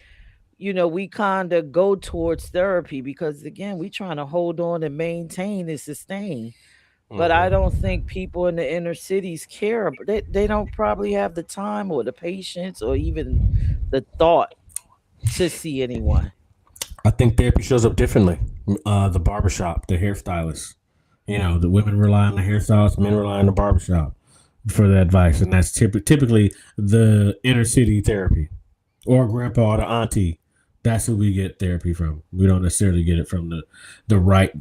we kind of go towards therapy because, again, we trying to hold on and maintain and sustain. But I don't think people in the inner cities care. But they don't probably have the time or the patience or even the thought to see anyone. I think therapy shows up differently. The barbershop, the hairstylist. The women rely on the hairstylist, men rely on the barbershop for the advice. And that's typically the inner city therapy, or grandpa or the auntie. That's who we get therapy from. We don't necessarily get it from the right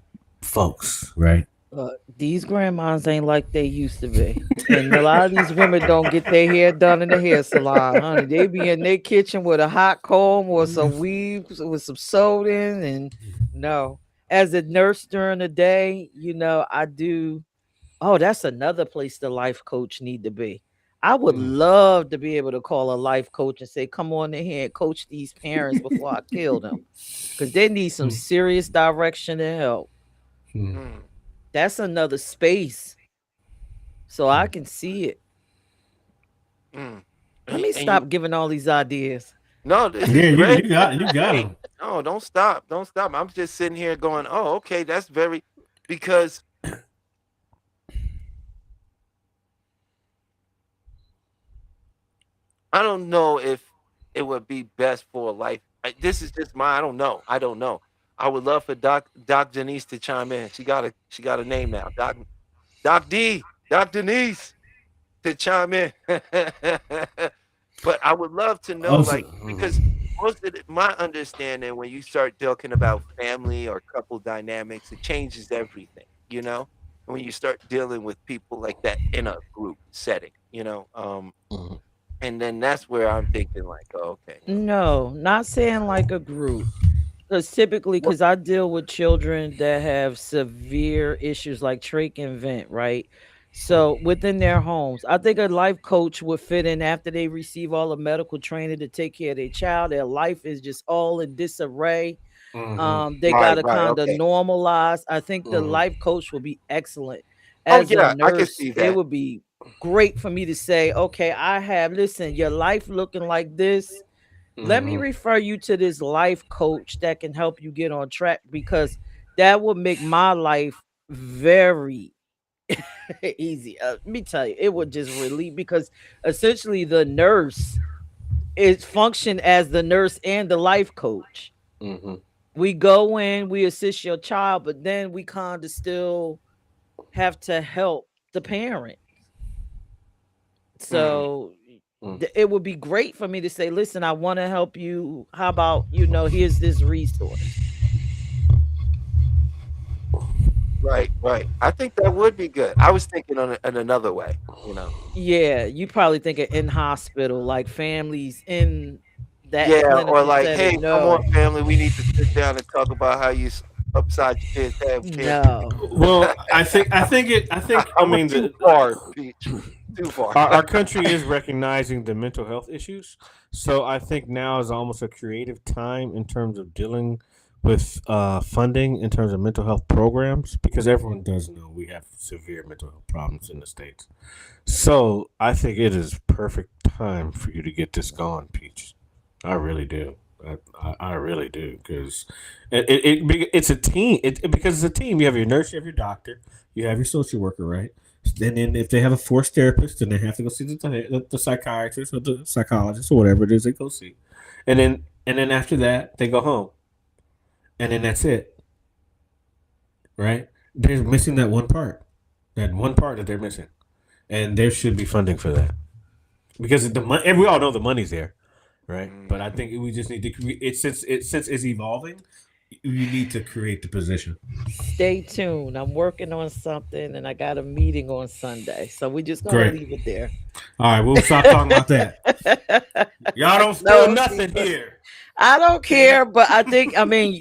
folks, right? These grandmas ain't like they used to be. And a lot of these women don't get their hair done in the hair salon, honey. They be in their kitchen with a hot comb or some weaves with some soda in. And no, as a nurse during the day, I do. Oh, that's another place the life coach need to be. I would love to be able to call a life coach and say, come on in here and coach these parents before I kill them, because they need some serious direction and help. That's another space, so I can see it. Let me stop giving all these ideas. No, you got it. No, don't stop. I'm just sitting here going, oh, okay, that's because I don't know if it would be best for life. This is just I don't know. I would love for Doc Denise to chime in. She got a name now. Doc Denise to chime in. But I would love to know, because most of my understanding, when you start talking about family or couple dynamics, it changes everything, when you start dealing with people like that in a group setting, and then that's where I'm thinking like, oh, okay. No, not saying like a group. Because I deal with children that have severe issues like trach and vent, right? So within their homes, I think a life coach would fit in after they receive all the medical training to take care of their child. Their life is just all in disarray. They got to kind of normalize. I think the life coach will be excellent. As a nurse, I can see that. It would be great for me to say, okay, listen, your life looking like this. Let me refer you to this life coach that can help you get on track, because that would make my life very easy. Let me tell you, it would just relieve, because essentially the nurse is function as the nurse and the life coach. We go in, we assist your child, but then we kind of still have to help the parent. So it would be great for me to say, listen, I want to help you. How about, here's this resource. Right. I think that would be good. I was thinking in another way, Yeah, you probably think of in hospital, like families in that. Yeah, or like, hey, come on, family, we need to sit down and talk about how you upside your kids have kids. No. Well, I mean, too far, Peach. Too far. Our country is recognizing the mental health issues, so I think now is almost a creative time in terms of dealing with funding in terms of mental health programs, because everyone does know we have severe mental health problems in the States. So I think it is perfect time for you to get this going, Peach. I really do. I really do, because it's a team. Because it's a team. You have your nurse, you have your doctor, you have your social worker, right? And then if they have a forced therapist, then they have to go see the psychiatrist or the psychologist or whatever it is they go see. And then after that, they go home. and then that's it. Right? They're missing that one part that they're missing, and there should be funding for that because the money. And we all know the money's there, right? But I think we just need to create it since it's evolving. You need to create the position. Stay tuned. I'm working on something and I got a meeting on Sunday. So we're just gonna Great. leave it there. All right, we'll stop talking about that. Y'all don't steal nothing here. I don't care, but I think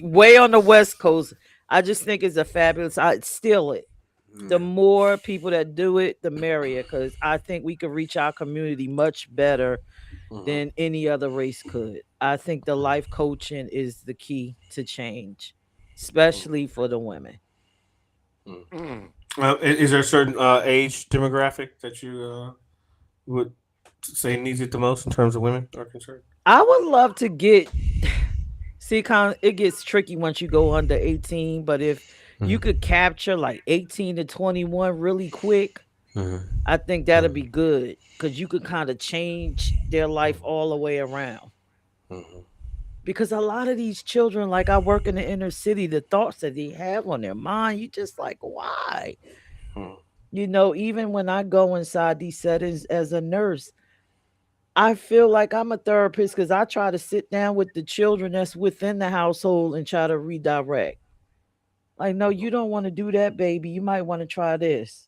way on the West Coast, I just think it's a fabulous. I'd steal it. The more people that do it, the merrier, because I think we could reach our community much better than any other race could. I think the life coaching is the key to change, especially for the women. Is there a certain age demographic that you would say needs it the most in terms of women are concerned? I would love to get it gets tricky once you go under 18, but if you could capture like 18 to 21 really quick, I think that'd be good because you could kind of change their life all the way around. Because a lot of these children, like I work in the inner city, the thoughts that they have on their mind, you just like, why? Even when I go inside these settings as a nurse, I feel like I'm a therapist because I try to sit down with the children that's within the household and try to redirect. Like, no, you don't want to do that, baby. You might want to try this.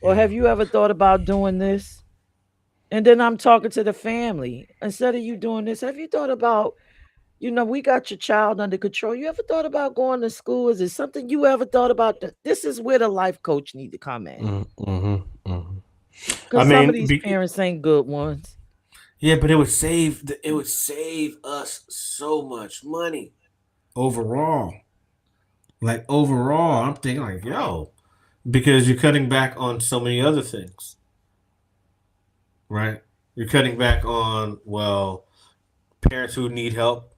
Or have you ever thought about doing this? And then I'm talking to the family. Instead of you doing this, have you thought about, we got your child under control. You ever thought about going to school? Is it something you ever thought about? This is where the life coach need to come in. Because some of these parents ain't good ones. Yeah, but it would save us so much money overall. Like overall, I'm thinking like, yo, because you're cutting back on so many other things, right? You're cutting back on parents who need help.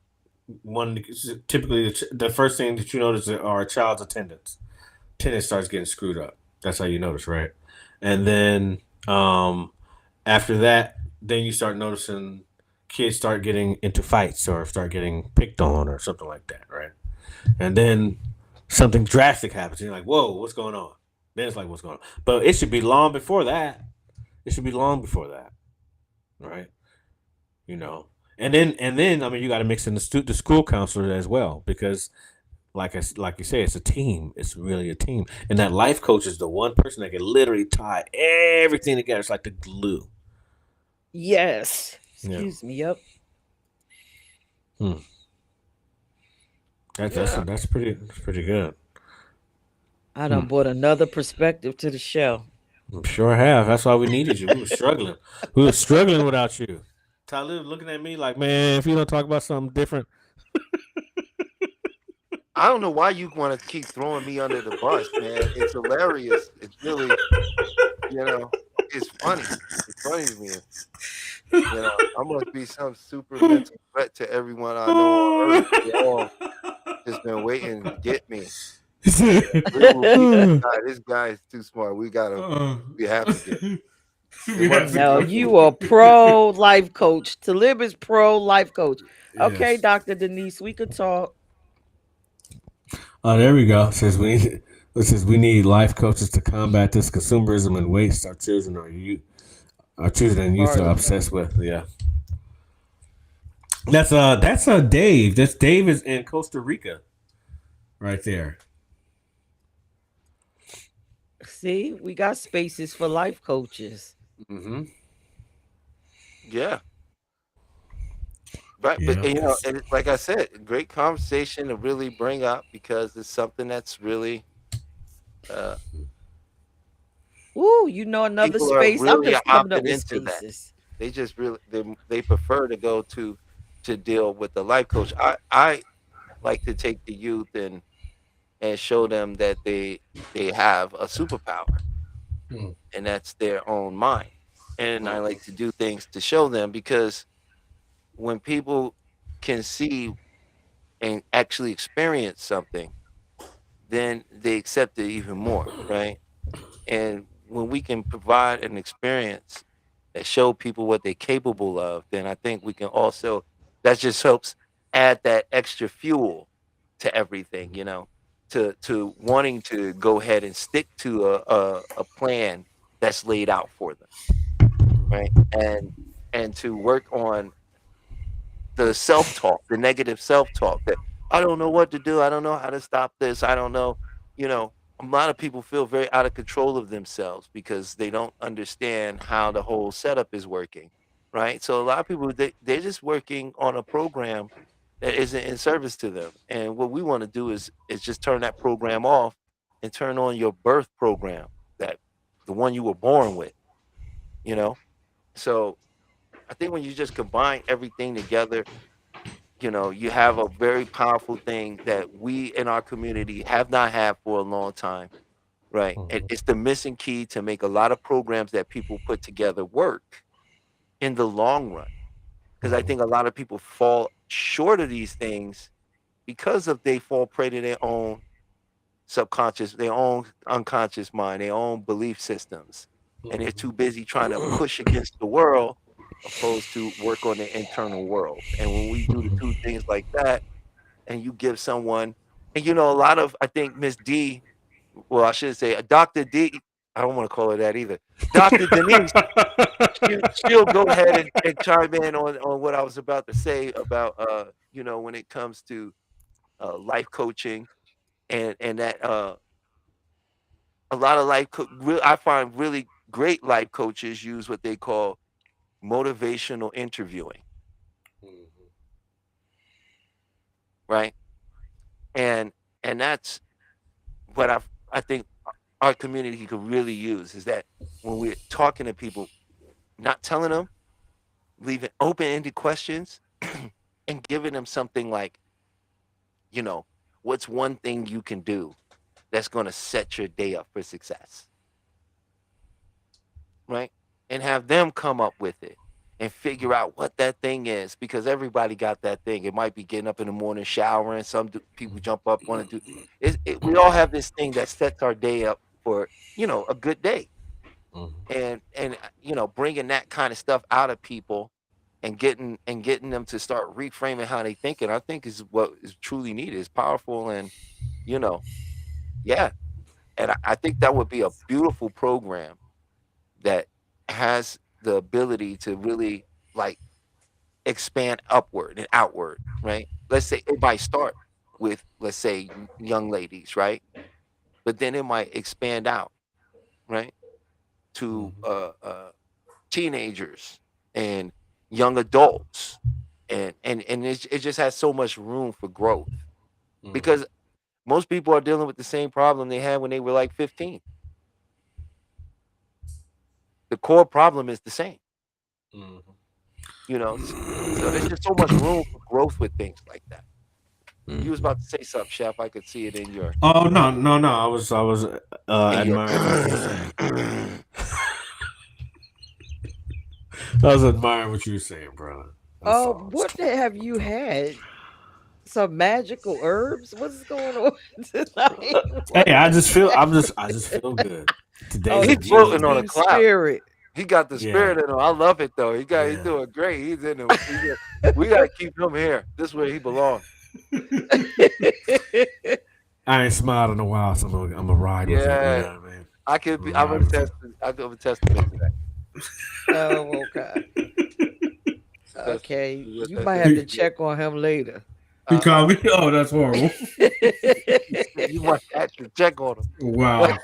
Typically the first thing that you notice are a child's attendance. Attendance starts getting screwed up. That's how you notice, right? And then after that, then you start noticing kids start getting into fights or start getting picked on or something like that, right? And then something drastic happens and you're like, whoa, what's going on? Then it's like, what's going on? But it should be long before that. Right? And then you got to mix in the school counselor as well, because like you say, it's a team. It's really a team. And that life coach is the one person that can literally tie everything together. It's like the glue. Yes. Excuse me. Yep. That's pretty good. I done brought another perspective to the show. I'm sure I have. That's why we needed you. We were struggling. We were struggling without you. Talib looking at me like, man, if you don't talk about something different. I don't know why you want to keep throwing me under the bus, man. It's hilarious. It's really, it's funny. It's funny to me. I must be some super mental threat to everyone I know on Earth. They all just been waiting to get me. This guy is too smart. We have to get him. No, you are pro life coach. Talib is pro life coach. Okay, yes. Dr. Denise, we could talk. Oh, there we go. Says we need life coaches to combat this consumerism and waste our children and youth are obsessed with. Yeah. That's Dave. That's Dave is in Costa Rica. Right there. See, we got spaces for life coaches. Yeah. Right, yeah. But and like I said, great conversation to really bring up because it's something that's really another space. Really I'm just coming up with spaces. They just really they prefer to go to deal with the life coach. I like to take the youth and show them that they have a superpower, and that's their own mind. And I like to do things to show them, because when people can see and actually experience something, then they accept it even more, right? And when we can provide an experience that show people what they're capable of, then I think we can also, that just helps add that extra fuel to everything, to wanting to go ahead and stick to a plan that's laid out for them, right? And to work on the self-talk, the negative self-talk that I don't know what to do, I don't know how to stop this, I don't know, a lot of people feel very out of control of themselves because they don't understand how the whole setup is working, right? So a lot of people they're just working on a program that isn't in service to them. And what we want to do is just turn that program off and turn on your birth program, that the one you were born with, you know? So I think when you just combine everything together, you have a very powerful thing that we in our community have not had for a long time, right? And it's the missing key to make a lot of programs that people put together work in the long run. Because I think a lot of people fall short of these things because of they fall prey to their own subconscious, their own unconscious mind, their own belief systems. And they're too busy trying to push against the world opposed to work on the internal world. And when we do the two things like that, and you give someone, and a lot of, I think Miss D, well, I should say Dr. D, I don't want to call her that either. Dr. Denise, she'll go ahead and chime in on what I was about to say about, when it comes to life coaching and that a lot of I find really great life coaches use what they call motivational interviewing, right? And that's what I think our community could really use, is that when we're talking to people, not telling them, leaving open-ended questions and giving them something like, what's one thing you can do that's going to set your day up for success, right? And have them come up with it and figure out what that thing is, because everybody got that thing. It might be getting up in the morning, showering. Some people jump up, want to do we all have this thing that sets our day up for, a good day. And bringing that kind of stuff out of people and getting them to start reframing how they think, and I think is what is truly needed. It's powerful, and yeah. And I think that would be a beautiful program that has the ability to really expand upward and outward, right? Let's say it might start with, let's say, young ladies, right? But then it might expand out, right, to teenagers and young adults, and it just has so much room for growth, because most people are dealing with the same problem they had when they were like 15. The core problem is the same. So there's just so much room for growth with things like that. You was about to say something, Chef. I could see it in your. Oh no! I was admiring. I was admiring what you were saying, brother. What have you had? Some magical herbs? What's going on tonight? Hey, I just feel good today. He's floating on a cloud. Spirit. He got the spirit in him. I love it though. He's doing great. He's in him. We gotta keep him here. This is where he belongs. I ain't smiled in a while, so I'm gonna ride with it. Man. I could be. I'm a testament to that. Oh, okay. Okay, you might have to check on him later. He called me. Oh, that's horrible. You might have to check on him. Wow.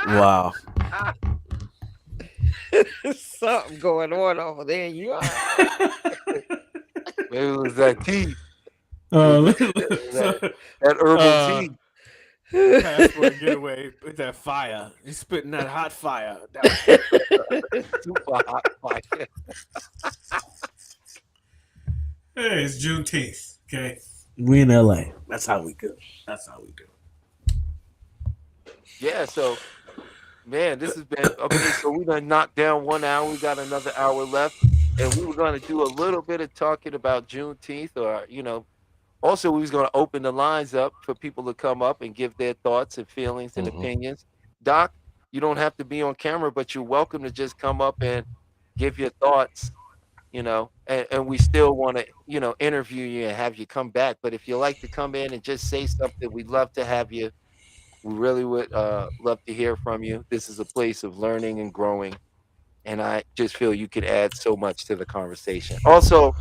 Wow. Something going on over there. You are. Maybe it was that tea. That herbal tea. Passport getaway with that fire. He's spitting that hot fire. Super hot fire. Hey, it's Juneteenth. Okay, we in LA. That's how we do. Yeah. So, man, this has been okay. So we done knocked down 1 hour. We got another hour left, and we were going to do a little bit of talking about Juneteenth, or also we was going to open the lines up for people to come up and give their thoughts and feelings and opinions. Doc, you don't have to be on camera, but you're welcome to just come up and give your thoughts and we still want to, interview you and have you come back. But if you like to come in and just say something, we'd love to have you. We really would love to hear from you. This is a place of learning and growing, and I just feel you could add so much to the conversation. Also,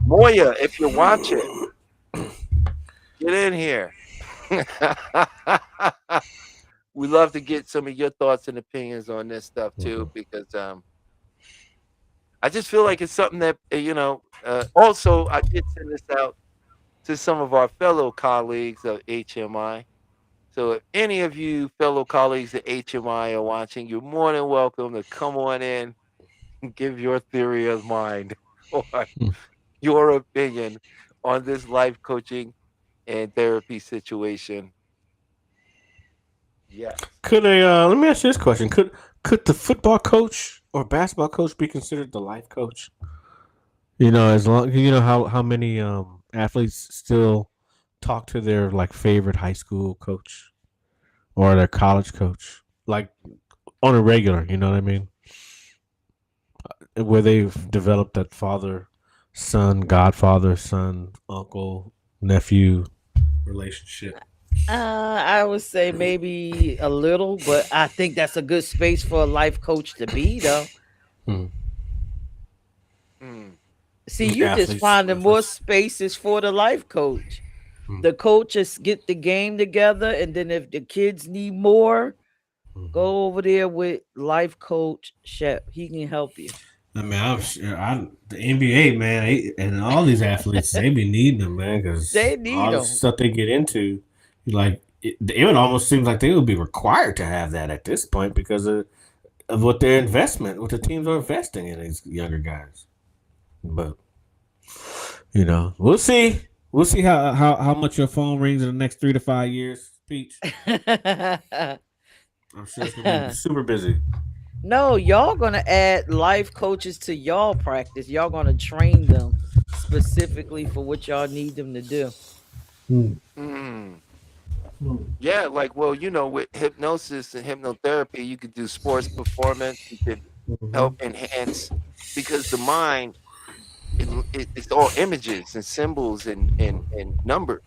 Moya, if you're watching, get in here. We love to get some of your thoughts and opinions on this stuff too, because I just feel like it's something that also, I did send this out to some of our fellow colleagues of HMI. So if any of you fellow colleagues at HMI are watching, you're more than welcome to come on in and give your theory of mind or your opinion on this life coaching and therapy situation. Yes. Could a let me ask you this question: Could the football coach or basketball coach be considered the life coach? As long how many athletes still talk to their like favorite high school coach or their college coach, like on a regular. You know what I mean? Where they've developed that father, son, godfather, son, uncle, nephew relationship. I would say maybe a little, but I think that's a good space for a life coach to be, though. See, you just finding more spaces for the life coach. The coaches get the game together, and then if the kids need more, go over there with life coach Shep. He can help you. I mean, I'm sure the NBA, man, and all these athletes, they be needing them, man, because They need all the them. stuff they get into, like it would almost seem like they would be required to have that at this point because of what their investment, what the teams are investing in these younger guys. But we'll see. We'll see how much your phone rings in the next 3 to 5 years. Speech. I'm sure it's gonna be super busy. No, y'all gonna add life coaches to y'all practice. Y'all gonna train them specifically for what y'all need them to do. Yeah, like, well, with hypnosis and hypnotherapy, you could do sports performance. You could help enhance, because the mind, it's all images and symbols and numbers.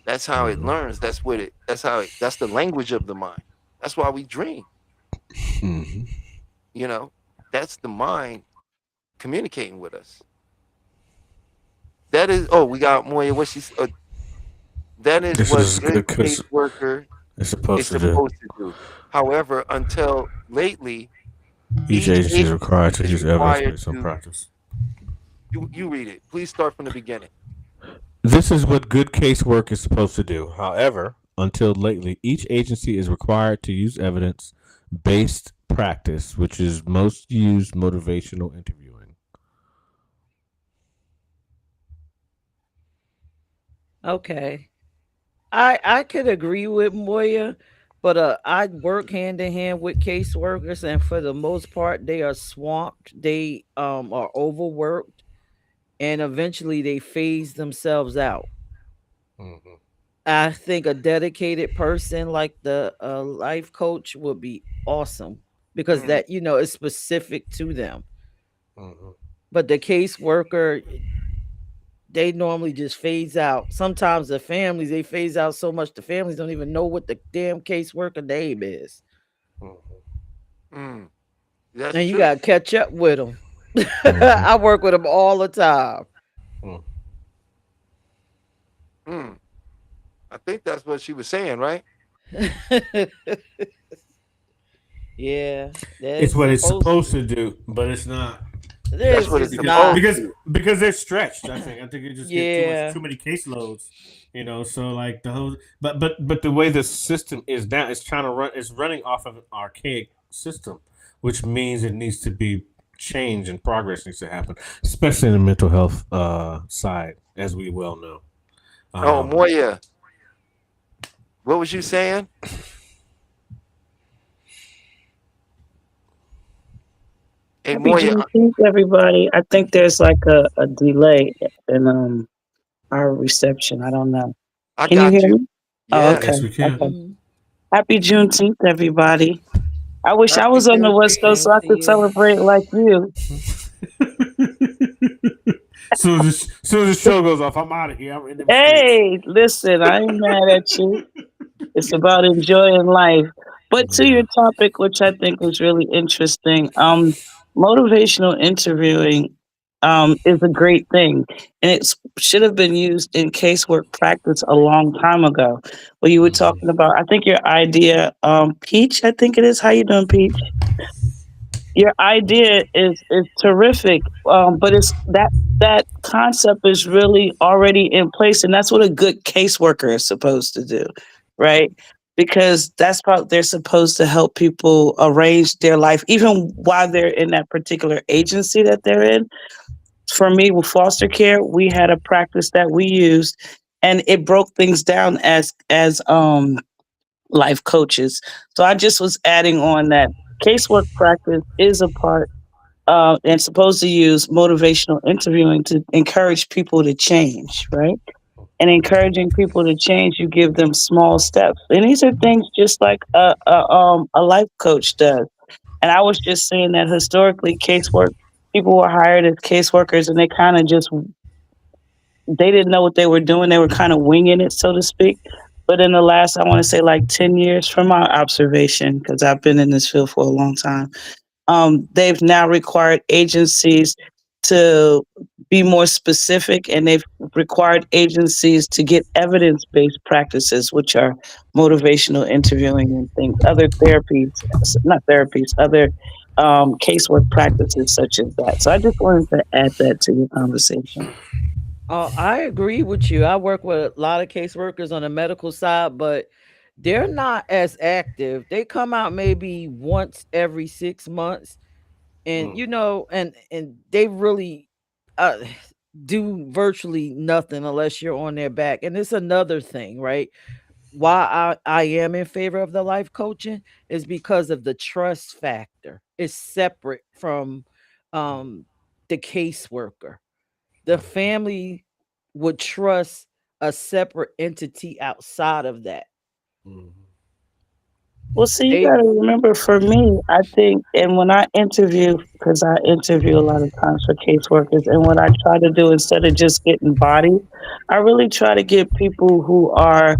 That's how it learns. That's the language of the mind. That's why we dream. That's the mind communicating with us. That is, we got Moya. What she's that is This what is good good 'cause caseworker it's is supposed to supposed do. to do. However, until lately, Each agency is required to use required evidence-based to- practice. you read it. Please start from the beginning. This is what good casework is supposed to do. However, until lately, each agency is required to use evidence-based practice, which is most used motivational interviewing. Okay. I could agree with Moya, but I work hand in hand with caseworkers, and for the most part, they are swamped. They are overworked, and eventually they phase themselves out. I think a dedicated person like the life coach would be awesome because that is specific to them. But the caseworker, they normally just phase out. Sometimes the families, they phase out so much the families don't even know what the damn caseworker name is. That's And you true. got to catch up with them. I work with them all the time. I think that's what she was saying, right? Yeah. It's what it's supposed to do, but it's not. That's what it's It's supposed not. to. Because they're stretched. I think it just Yeah. gets too many caseloads. So like the whole, but the way the system is now, it's running off of an archaic system, which means it needs to be changed and progress needs to happen, especially in the mental health side, as we well know. Moya, what was you saying? Hey, Happy Moya, Juneteenth, everybody. I think there's like a delay in our reception. I don't know. I Can you got hear you. me? Yeah. Oh, okay. Yes, we can. Okay. Happy Juneteenth, everybody. I wish I Happy was on the West Coast so I Juneteenth to could you. celebrate like you. Soon as the show goes off, I'm out of here. I'm in them streets. Hey, listen, I ain't mad at you. It's about enjoying life. But to your topic, which I think is really interesting, motivational interviewing is a great thing. And it should have been used in casework practice a long time ago. Where you were talking about, I think your idea, Peach, I think it is. How you doing, Peach? Your idea is terrific, but it's that concept is really already in place, and that's what a good caseworker is supposed to do, right? Because that's what they're supposed to help people arrange their life, even while they're in that particular agency that they're in. For me, with foster care, we had a practice that we used, and it broke things down as life coaches. So I just was adding on that casework practice is a part and supposed to use motivational interviewing to encourage people to change, right? And encouraging people to change, you give them small steps, and these are things just like a life coach does. And I was just saying that historically, casework people were hired as caseworkers, and they kind of just they didn't know what they were doing. They were kind of winging it, so to speak. But in the last, I want to say like 10 years from my observation, because I've been in this field for a long time, they've now required agencies to be more specific, and they've required agencies to get evidence-based practices, which are motivational interviewing and things, other therapies, not therapies, other casework practices such as that. So I just wanted to add that to your conversation. I agree with you. I work with a lot of caseworkers on the medical side, but they're not as active. They come out maybe once every 6 months, and and they really uh, do virtually nothing unless you're on their back. And it's another thing, right? Why I am in favor of the life coaching is because of the trust factor. It's separate from um, the caseworker. The family would trust a separate entity outside of that. Well, see, you They got to remember for me, I think, and when I interview, because I interview a lot of times for caseworkers, and what I try to do instead of just getting bodies, I really try to get people who are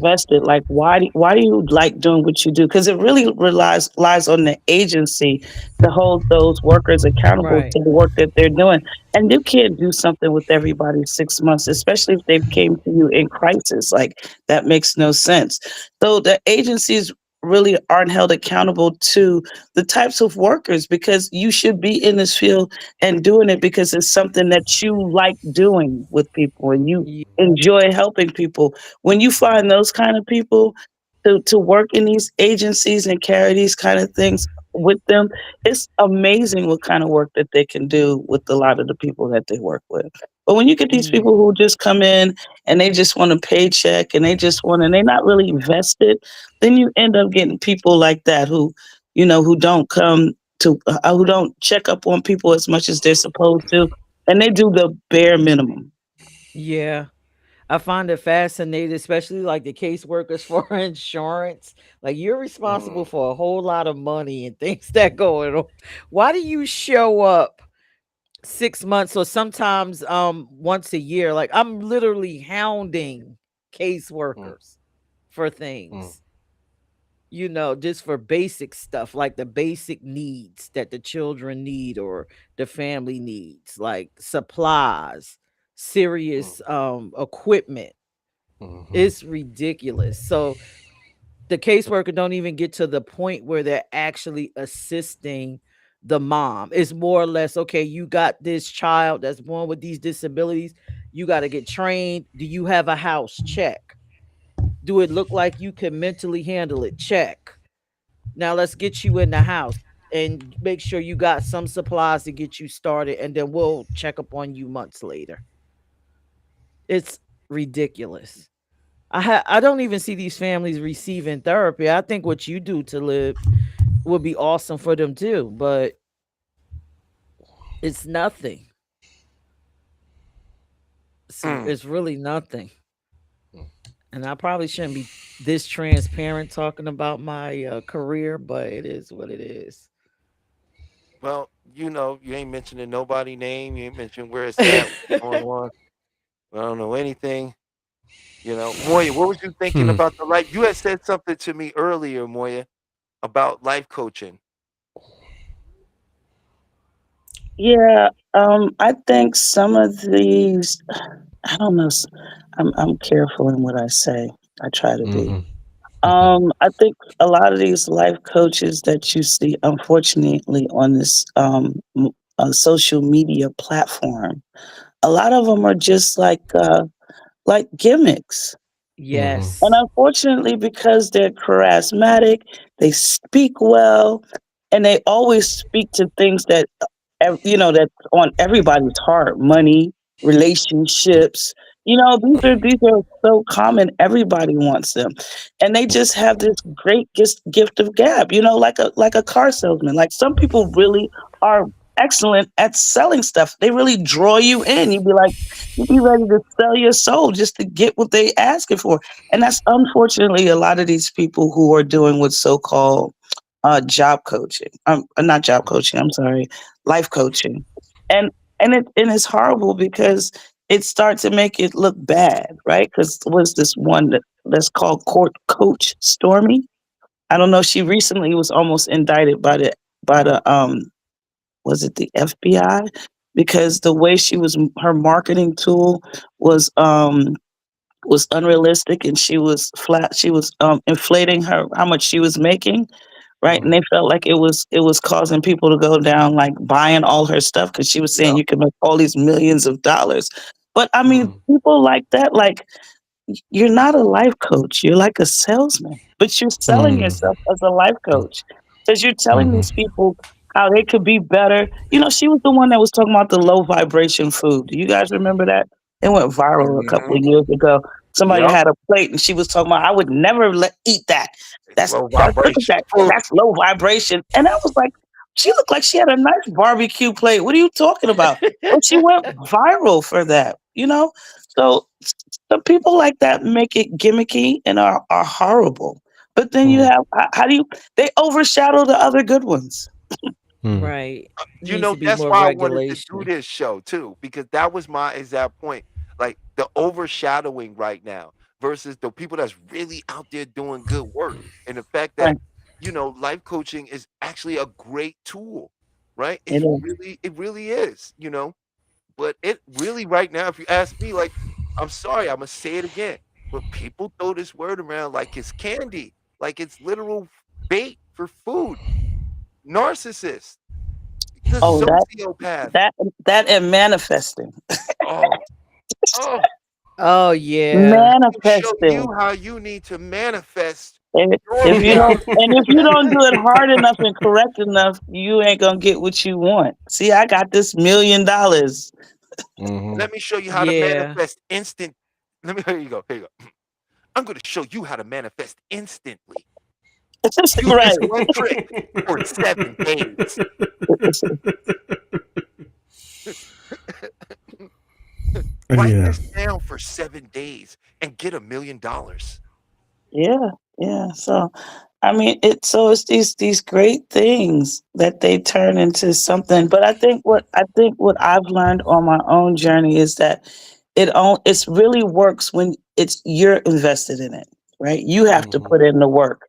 vested. Like, why do you like doing what you do? Because it really lies on the agency to hold those workers accountable right. to the work that they're doing. And you can't do something with everybody 6 months, especially if they came to you in crisis. Like that makes no sense. So the agencies really aren't held accountable to the types of workers, because you should be in this field and doing it because it's something that you like doing with people and you Ye- enjoy helping people. When you find those kind of people to work in these agencies and carry these kind of things with them, it's amazing what kind of work that they can do with a lot of the people that they work with. But when you get these mm, people who just come in and they just want a paycheck and and they're not really invested, then you end up getting people like that who, who don't come to, who don't check up on people as much as they're supposed to, and they do the bare minimum. Yeah. I find it fascinating, especially like the caseworkers for insurance. Like you're responsible for a whole lot of money and things that going on. Why do you show up 6 months or sometimes once a year? Like I'm literally hounding caseworkers for things, just for basic stuff like the basic needs that the children need or the family needs, like supplies, serious equipment. It's ridiculous. So the caseworker don't even get to the point where they're actually assisting the mom. It's more or less, okay, you got this child that's born with these disabilities. You got to get trained. Do you have a house? Check. Do it look like you can mentally handle it? Check. Now let's get you in the house and make sure you got some supplies to get you started, and then we'll check up on you months later. It's ridiculous. I don't even see these families receiving therapy. I think what you do to live would be awesome for them too, but it's nothing. It's really nothing. And I probably shouldn't be this transparent talking about my career, but it is what it is. Well, you ain't mentioning nobody name. You ain't mentioning where it's at, what's going on. I don't know anything. Moya, what was you thinking Hmm. about the life? You had said something to me earlier, Moya, about life coaching. Yeah, I think some of these, I don't know. I'm careful in what I say. I try to be. Mm-hmm. Mm-hmm. I think a lot of these life coaches that you see, unfortunately, on this social media platform, a lot of them are just like gimmicks. Mm-hmm. And Yes. unfortunately, because they're charismatic, they speak well, and they always speak to things that that's on everybody's heart: money, relationships. These are so common. Everybody wants them, and they just have this great gift of gab. Like a car salesman. Like some people really are excellent at selling stuff. They really draw you in. You'd be ready to sell your soul just to get what they asking for. And that's unfortunately a lot of these people who are doing what's so-called job coaching. Not job coaching. I'm sorry, life coaching, and it's horrible because it starts to make it look bad, right? Because was this one that's called Coach Stormy? I don't know. She recently was almost indicted by the was it the FBI, because the way her marketing tool was um was unrealistic, and she was inflating her how much she was making, right? And they felt like it was causing people to go down, like buying all her stuff, because she was saying Yep. you can make all these millions of dollars. But I mean, Mm-hmm. people like that, like, you're not a life coach, you're like a salesman, but you're selling Mm-hmm. yourself as a life coach because you're telling these people how they could be better. She was the one that was talking about the low vibration food. Do you guys remember that? It went viral a couple Hmm. of years ago. Somebody Yep. had a plate and she was talking about, I would never eat that. It's That's low that look at vibration that. food. That's low vibration. And I was like, she looked like she had a nice barbecue plate. What are you talking about? But she went viral for that. So some people like that make it gimmicky and are horrible. But then you Mm-hmm. have, how do you, they overshadow the other good ones. Mm-hmm. Right. Needs to be That's more why I wanted to do regulation. this show too, because that was my exact point. Like the overshadowing right now versus the people that's really out there doing good work. And the fact that, Right. life coaching is actually a great tool, right? It is. It really is. But it really right now, if you ask me, like, I'm sorry, I'm gonna say it again. But people throw this word around like it's candy, like it's literal bait for food. Narcissist, the Oh, sociopath. that and manifesting. Oh, oh, Oh yeah. I'll show you Manifesting. how you need to manifest And your if you don't, reality. and if you don't do it hard enough and correct enough, you ain't gonna get what you want. See, I got this $1 million. Mm-hmm. Let me show you how to Yeah. manifest instant. Here you go. Here you go. I'm going to show you how to manifest instantly. Use Right. this one trick for 7 days. Write Yeah. this down for 7 days and get $1 million. Yeah, yeah. So, I mean, it's these great things that they turn into something. But I think what I've learned on my own journey is that it's really works when it's you're invested in it, right? You have to Mm-hmm. put in the work.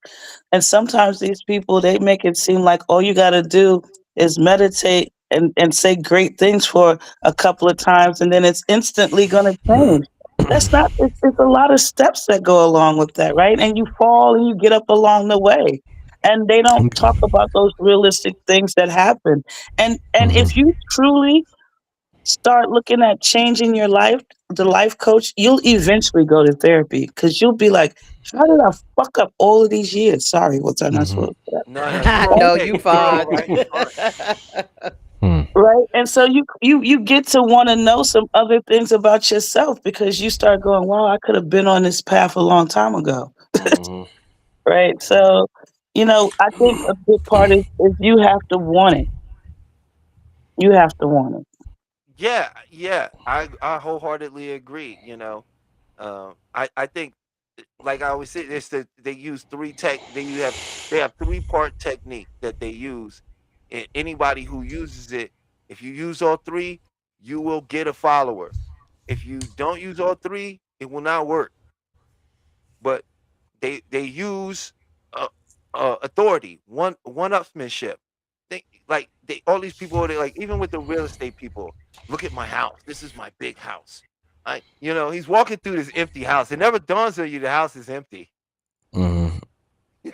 And sometimes these people, they make it seem like all you got to do is meditate and say great things for a couple of times, and then it's instantly going to change. That's not, it's a lot of steps that go along with that, right? And you fall and you get up along the way. And they don't talk about those realistic things that happen. And Mm-hmm. if you truly start looking at changing your life, the life coach, you'll eventually go to therapy because you'll be like, how did I fuck up all of these years? Sorry, what's I not Mm-hmm. supposed to No, no, you're No, okay. you You're all fine. right. You're fine. Mm. Right. And so you get to want to know some other things about yourself because you start going, wow, I could have been on this path a long time ago. Mm-hmm. Right. So, I think a big part is you have to want it. You have to want it. Yeah, yeah. I wholeheartedly agree. I think, like I always say, they use they have 3-part technique that they use Anybody who uses it, if you use all three, you will get a follower. If you don't use all three, it will not work. But they use authority, one-upsmanship. All these people, they like, even with the real estate people, look at my house. This is my big house. He's walking through this empty house. It never dawns on you the house is empty. Mhm.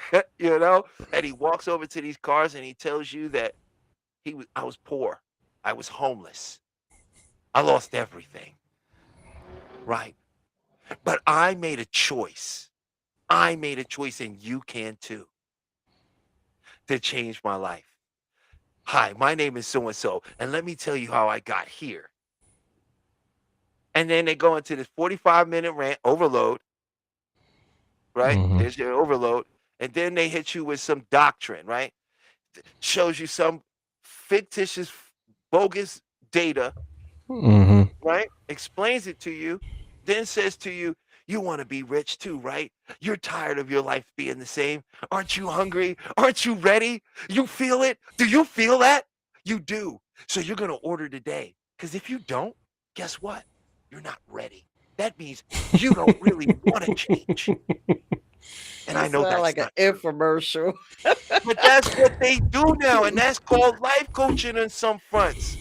And he walks over to these cars and he tells you that I was poor, I was homeless, I lost everything, right? But I made a choice, and you can too, to change my life. Hi, my name is so and so, and let me tell you how I got here. And then they go into this 45-minute rant, overload, right? Mhm. There's your overload. And then they hit you with some doctrine, right? Shows you some fictitious, bogus data, Mhm. right? Explains it to you, then says to you, you want to be rich too, right? You're tired of your life being the same. Aren't you hungry? Aren't you ready? You feel it? Do you feel that? You do. So you're going to order today. Because if you don't, guess what? You're not ready. That means you don't really want to change. And I know Sound that's like an not true. infomercial. But that's what they do now, and that's called life coaching in some fronts.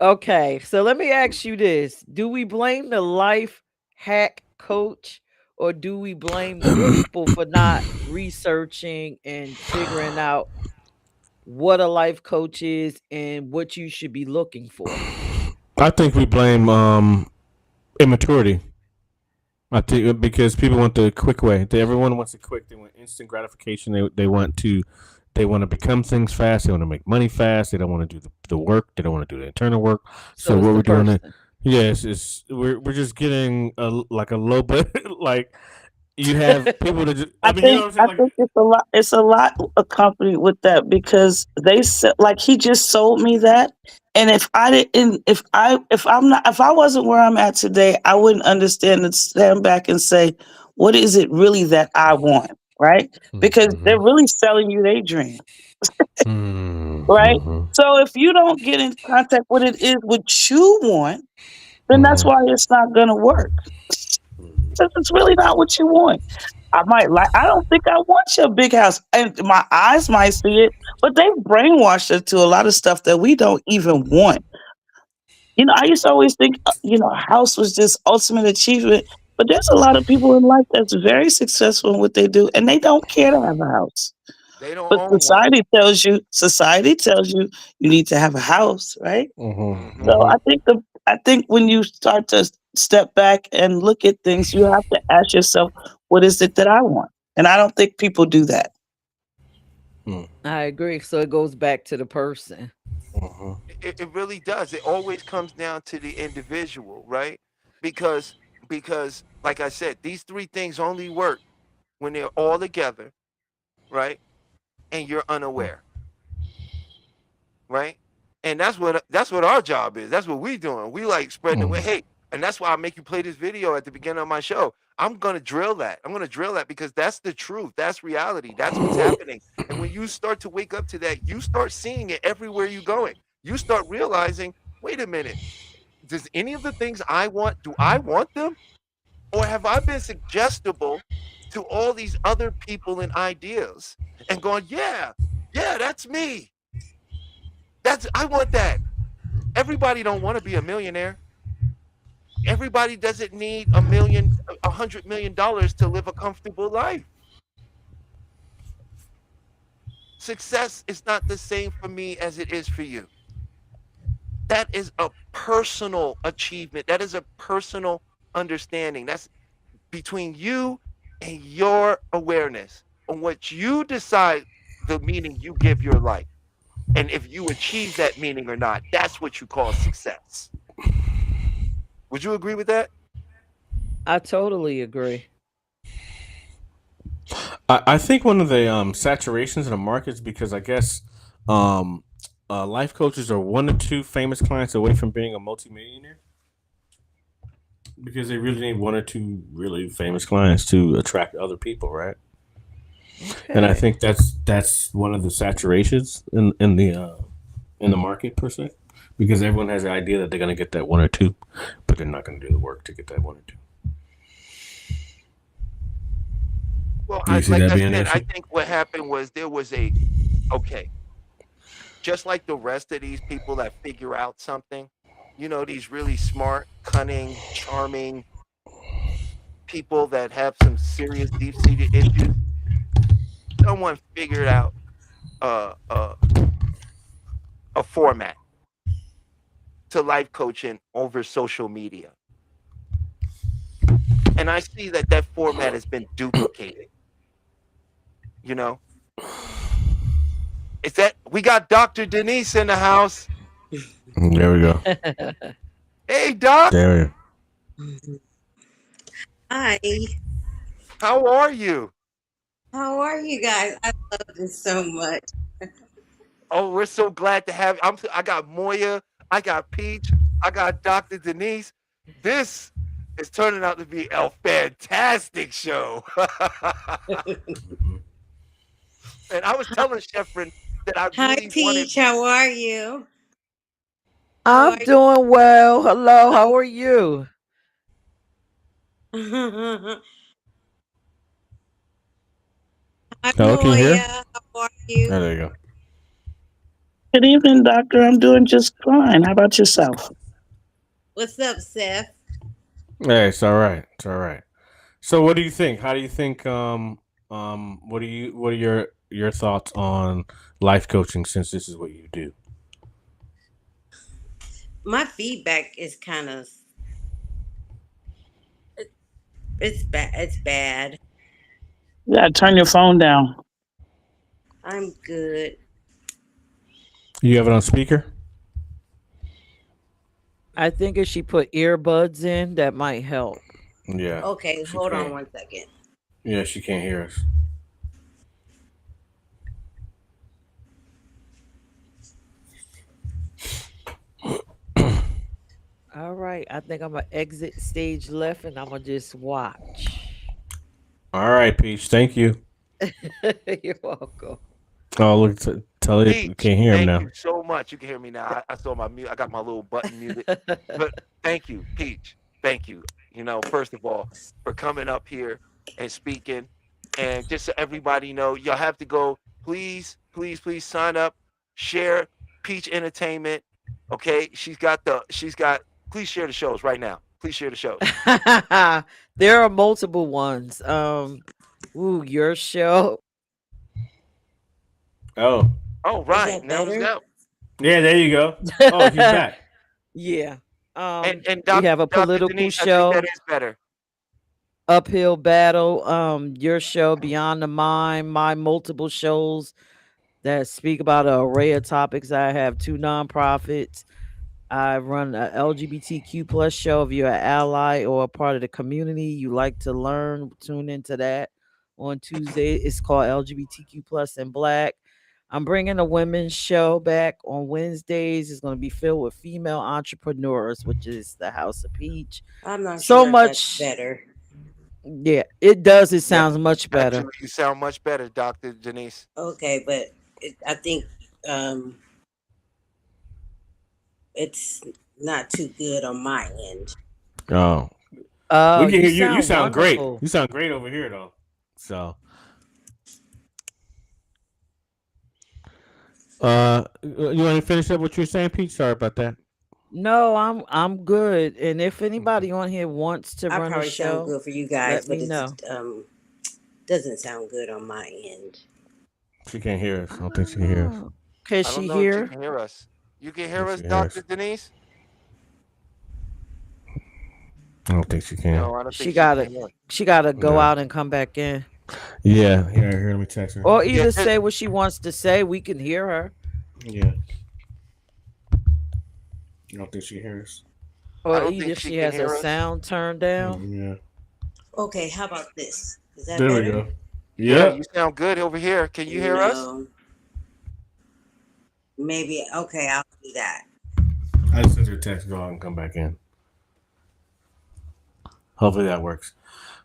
Okay, so let me ask you this. Do we blame the life hack coach, or do we blame the people for not researching and figuring out what a life coach is and what you should be looking for? I think we blame immaturity. I think because people want the quick way. Everyone wants it quick. They want instant gratification. They want to become things fast. They want to make money fast. They don't want to do the work. They don't want to do the internal work. So it's what the we're doing, person. yes, we're just getting a low, but like you have people that just. I mean, you know what I'm saying? I think it's a lot accompanied with that, because they said, like, he just sold me that. And if I wasn't where I'm at today, I wouldn't understand and stand back and say, what is it really that I want? Right? Because they're really selling you their dream. Right? So if you don't get in contact with it is what you want, then that's why it's not gonna work. Because it's really not what you want. I don't think I want your big house. And my eyes might see it, but they've brainwashed us to a lot of stuff that we don't even want. I used to always think, a house was just ultimate achievement. But there's a lot of people in life that's very successful in what they do, and they don't care to have a house. They don't But own one. society tells you you need to have a house, right? Mm-hmm. So I think when you start to step back and look at things, you have to ask yourself, what is it that I want? And I don't think people do that. I agree. So it goes back to the person. It really does. It always comes down to the individual, right? Because like I said, these three things only work when they're all together, right? And you're unaware, right? And that's what our job is. That's what we're doing. We like spreading the way. Hey, and that's why I make you play this video at the beginning of my show. I'm gonna drill that. Because that's the truth. That's reality. That's what's happening. And when you start to wake up to that, you start seeing it everywhere you're going. You start realizing, wait a minute, does any of the things I want, do I want them? Or have I been suggestible to all these other people and ideas and going, yeah, that's me. I want that. Everybody don't want to be a millionaire. Everybody doesn't need $100 million to live a comfortable life. Success is not the same for me as it is for you. That is a personal achievement. That is a personal understanding. That's between you and your awareness on what you decide the meaning you give your life. And if you achieve that meaning or not, that's what you call success. Would you agree with that? I totally agree. I think one of the saturations in the market is because I guess life coaches are 1 or 2 famous clients away from being a multimillionaire, because they really need 1 or 2 really famous clients to attract other people, right? And I Okay. think that's one of the saturations in the market per se, because everyone has the idea that they're going to get that one or two, but they're not going to do the work to get that one or two. Well, Do you see like that I being an said, I issue? think what happened was there was okay, just like the rest of these people that figure out something, these really smart, cunning, charming people that have some serious deep-seated issues, someone figured out uh, uh, a format to life coaching over social media. And I see that format has been duplicated. Is that we got Dr. Denise in the house? There we go. Hey, Doc, There Hi, how are you? how are you guys? I love this so much. Oh, we're so glad to have you. I got Moya, I got Peach, I got Dr. Denise. This is turning out to be a fantastic show. And I was telling Sheffrin that I Hi, really wanted. Peach. How are you? I'm How doing well. Hello, how are you? are you? Hi, Oh, can you hear? Moya. How are you? Oh, there you go. Good evening, doctor. I'm doing just fine. How about yourself? What's up, Seth? Hey, it's all right. It's all right. So, what do you think? How do you think? What are your thoughts on life coaching, since this is what you do? My feedback is kind of it's bad. It's bad. You gotta turn your phone down. I'm good. You have it on speaker? I think if she put earbuds in, that might help. Yeah. Okay, She hold on can't. 1 second. Yeah, she can't hear us. All right. I think I'm gonna exit stage left and I'm gonna just watch. All right, Peach. Thank you. You're welcome. Oh, look, tell it you Peach, can't hear him thank now. you so much. You can hear me now. I saw my mute. I got my little button muted. But thank you, Peach. Thank you. First of all, for coming up here and speaking. And just so everybody know, y'all have to go. Please, please, please sign up, share Peach Entertainment. Okay. Please share the shows right now. Please share the shows. There are multiple ones. Your show. Oh, Oh, Is right. that Now it's better? out. yeah, there you go. Oh, he's back. Yeah. And We have a Dr. political Denise, I think show, that is better. Uphill Battle, your show, Beyond the Mind, my multiple shows that speak about an array of topics. I have 2 nonprofits. I run a LGBTQ plus show. If you're an ally or a part of the community, you like to learn, tune into that on Tuesday. It's called LGBTQ plus and Black. I'm bringing a women's show back on Wednesdays. It's going to be filled with female entrepreneurs, which is the House of Peach. I'm not So sure if that's much. better. Yeah, it does. It Yep. sounds much better. Actually, you sound much better, Dr. Denise. Okay, but I think it's not too good on my end. Oh, Oh, we can hear you. You sound sound great. wonderful. You sound great over here, though. So, you want to finish up what you were saying, Pete? Sorry about that. No, I'm good. And if anybody on here wants to I run a probably sound show, good for you guys, let but me know. it's doesn't sound good on my end. She can't hear us. I don't think she can hear us. Oh, can I don't she know if hear? you can hear us. You can hear Yes, us, she hears. Dr. Denise? I don't think she can. No, I don't She think gotta can hear us. she gotta go Yeah. out and come back in. Yeah, here, let me text her. Or Yeah, either just- say what she wants to say. We can hear her. Yeah. I don't think she hears. I Or don't either think if she she can has hear her us. sound turned down. Yeah. Okay, how about this? Is that There we better? go. Yeah, Yeah. you sound good over here. Can you hear us? No. Maybe okay, I'll do that. I just sent her a text. Go out and come back in. Hopefully that works.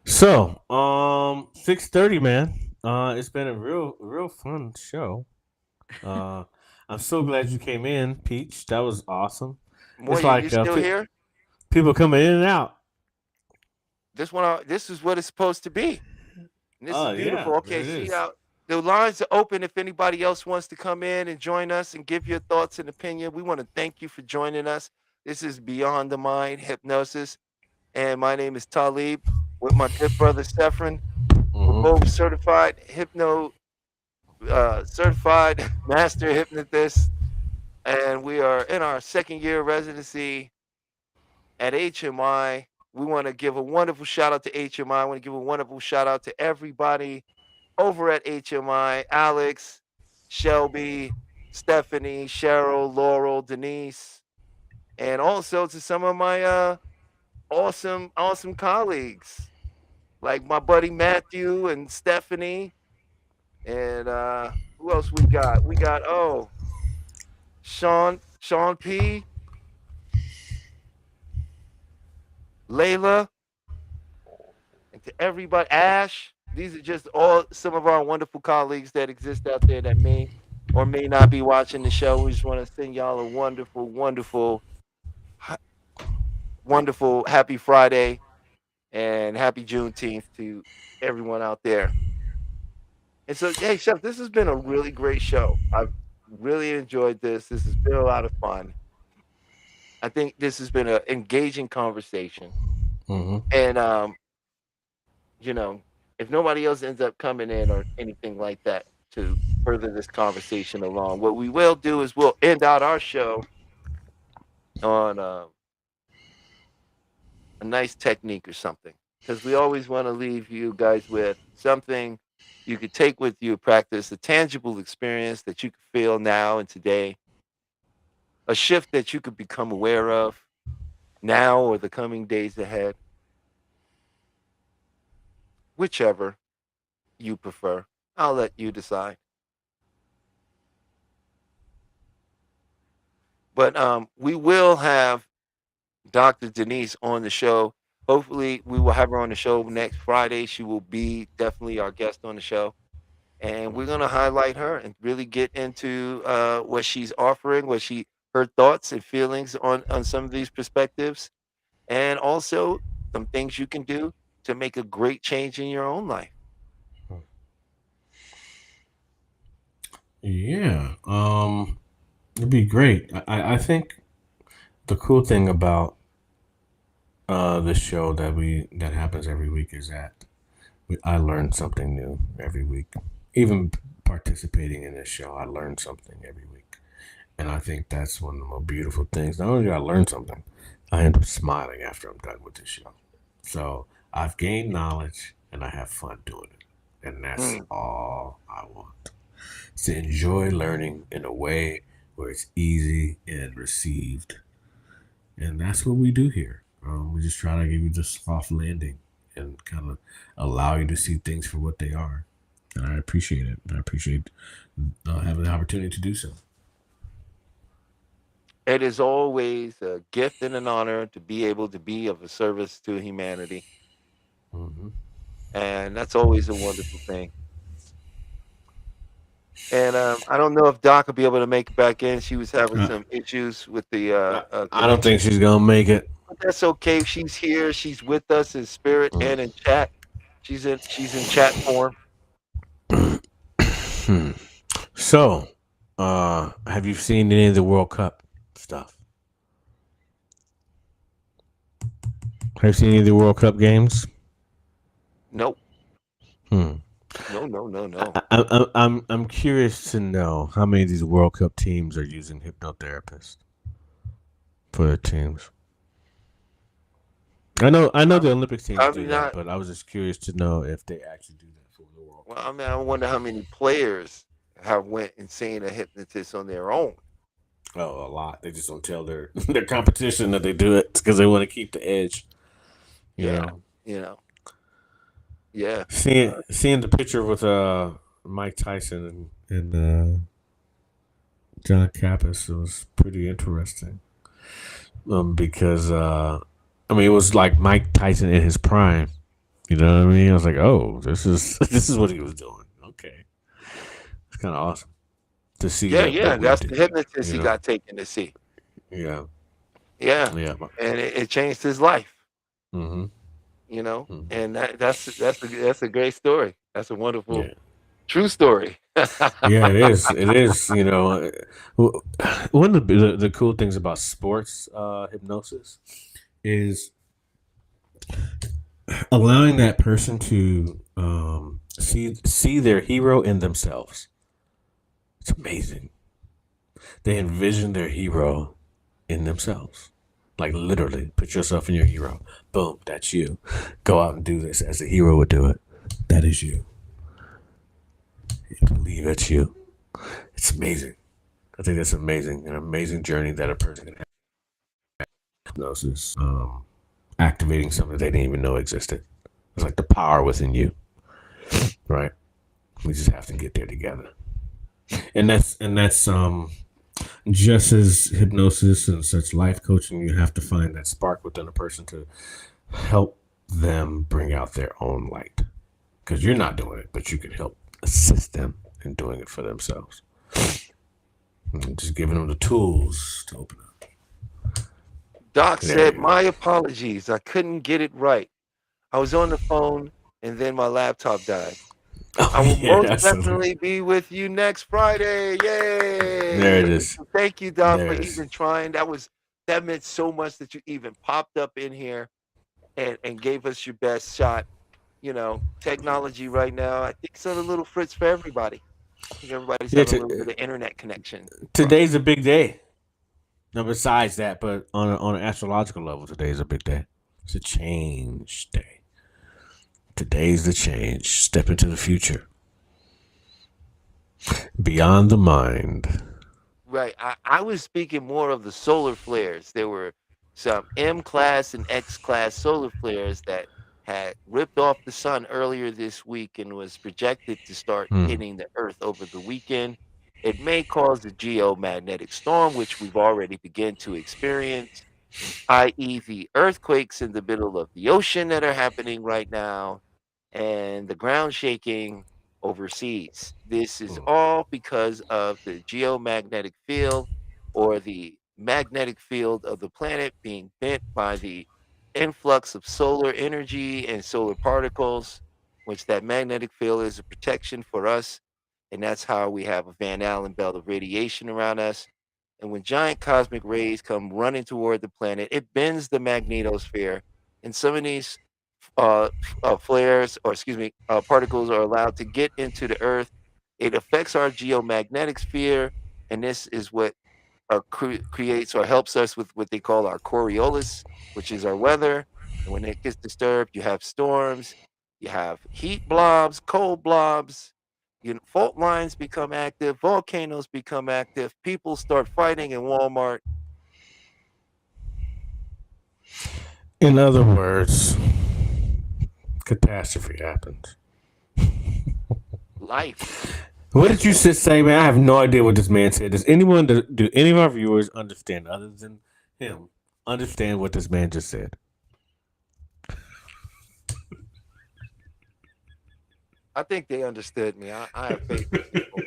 So, 6:30, man. It's been a real fun show. I'm so glad you came in, Peach. That was awesome. It's Moya, you like still here? people coming in and out. This is what it's supposed to be. And this is Oh beautiful. yeah, Okay, it see is. now the lines are open if anybody else wants to come in and join us and give your thoughts and opinion. We want to thank you for joining us. This is Beyond the Mind Hypnosis. And my name is Talib with my good brother Stefan. We're both certified certified master hypnotists. And we are in our second year residency at HMI. We want to give a wonderful shout out to HMI. I want to give a wonderful shout out to everybody over at HMI, Alex, Shelby, Stephanie, Cheryl, Laurel, Denise, and also to some of my awesome colleagues like my buddy Matthew and Stephanie. And who else we got? We got Sean P, Layla, and to everybody, Ash. These are just all some of our wonderful colleagues that exist out there that may or may not be watching the show. We just want to send y'all a wonderful, wonderful, wonderful happy Friday and happy Juneteenth to everyone out there. And so, hey, Chef, this has been a really great show. I've really enjoyed this. This has been a lot of fun. I think this has been an engaging conversation. And if nobody else ends up coming in or anything like that to further this conversation along, what we will do is we'll end out our show on a nice technique or something, because we always want to leave you guys with something you could take with you, practice a tangible experience that you can feel now and today, a shift that you could become aware of now or the coming days ahead. Whichever you prefer. I'll let you decide. But we will have Dr. Denise on the show. Hopefully, we will have her on the show next Friday. She will be definitely our guest on the show. And we're going to highlight her and really get into what she's offering, her thoughts and feelings on some of these perspectives, and also some things you can do to make a great change in your own life. Yeah, it'd be great. I think the cool thing about the show that happens every week is that I learn something new every week. Even participating in this show, I learn something every week, and I think that's one of the most beautiful things. Not only do I learn something, I end up smiling after I'm done with the show. So I've gained knowledge and I have fun doing it, and that's all I want. To enjoy learning in a way where it's easy and received. And that's what we do here. We just try to give you the soft landing and kind of allow you to see things for what they are. And I appreciate it. I appreciate having the opportunity to do so. It is always a gift and an honor to be able to be of a service to humanity. And that's always a wonderful thing. And I don't know if Doc will be able to make it back in. She was having some issues with the. I don't think she's gonna make it. But that's okay. She's here. She's with us in spirit and in chat. She's in chat form. So, have you seen any of the World Cup stuff? Have you seen any of the World Cup games? Nope. No. I'm curious to know how many of these World Cup teams are using hypnotherapists for their teams. I know the Olympic teams do that, but I was just curious to know if they actually do that for the World Cup. Well, I mean, I wonder how many players have went and seen a hypnotist on their own. Oh, a lot. They just don't tell their competition that they do it because they want to keep the edge. You know. Yeah. Seeing the picture with Mike Tyson and John Kappas was pretty interesting. Because it was like Mike Tyson in his prime. You know what I mean? I was like, oh, this is what he was doing. Okay, it's kind of awesome to see. Yeah, that yeah. we That's did, the hypnotist you he know? got taken to see. Yeah, Yeah, yeah. and it changed his life. Mm-hmm. And that's a great story. That's a wonderful, Yeah, true story. yeah. It is. It is. One of the cool things about sports hypnosis is allowing that person to see their hero in themselves. It's amazing. They envision their hero in themselves. Like literally, put yourself in your hero. Boom, that's you. Go out and do this as a hero would do it. That is you. You believe it's you. It's amazing. I think that's amazing. An amazing journey that a person can have. Hypnosis, activating something they didn't even know existed. It's like the power within you, right? We just have to get there together. And that's just as hypnosis and such life coaching, you have to find that spark within a person to help them bring out their own light. Because you're not doing it, but you can help assist them in doing it for themselves. And just giving them the tools to open up. Doc There said, you go. "My apologies. I couldn't get it right. I was on the phone and then my laptop died. I will most definitely be with you next Friday. Yay!" There it is. Thank you, Doc, There for it is. even trying. That meant so much that you even popped up in here and gave us your best shot. Technology right now, I think it's a little fritz for everybody. I think everybody's Yeah, having a little bit of internet connection. today's a big day. Now, besides that, but on an astrological level, today is a big day. It's a change day. Today's the change. Step into the future. Beyond the mind. Right. I was speaking more of the solar flares. There were some M class and X class solar flares that had ripped off the sun earlier this week and was projected to start hitting the Earth over the weekend. It may cause a geomagnetic storm, which we've already begun to experience, i.e., the earthquakes in the middle of the ocean that are happening right now and the ground shaking overseas. This is all because of the geomagnetic field or the magnetic field of the planet being bent by the influx of solar energy and solar particles, which that magnetic field is a protection for us. And that's how we have a Van Allen belt of radiation around us. And when giant cosmic rays come running toward the planet, it bends the magnetosphere. And some of these flares, or excuse me, particles are allowed to get into the Earth. It affects our geomagnetic sphere, and this is what creates or helps us with what they call our Coriolis, which is our weather. And when it gets disturbed, you have storms, you have heat blobs, cold blobs. Fault lines become active, volcanoes become active, people start fighting in Walmart. In other words, catastrophe happens. Life. What did you say, man? I have no idea what this man said. Do any of our viewers understand, other than him, understand what this man just said? I think they understood me. I have faith in people.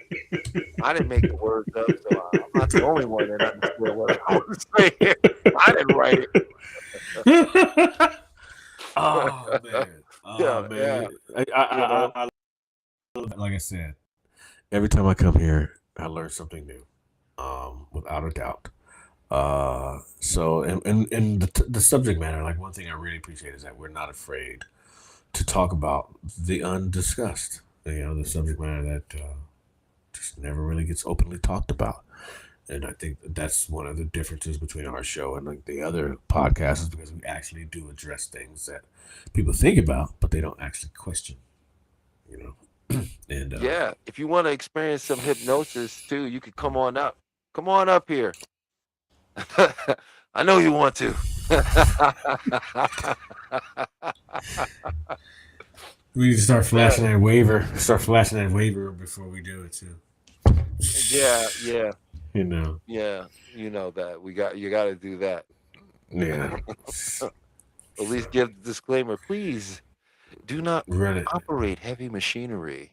I didn't make the words up, so I'm not the only one that understood what I was saying. I didn't write it. Oh man! Yeah, yeah. I like I said, every time I come here, I learn something new, without a doubt. So and the subject matter, like one thing I really appreciate is that we're not afraid to talk about the undiscussed. The subject matter that just never really gets openly talked about. And I think that's one of the differences between our show and like the other podcasts, is because we actually do address things that people think about, but they don't actually question. And Yeah, if you want to experience some hypnosis too, you could come on up. Come on up here. I know you want to. we need to start flashing that waiver. Start flashing that waiver before we do it too. Yeah. Yeah, You know that you got to do that. yeah. At least give the disclaimer, please. Do not Run it. operate heavy machinery.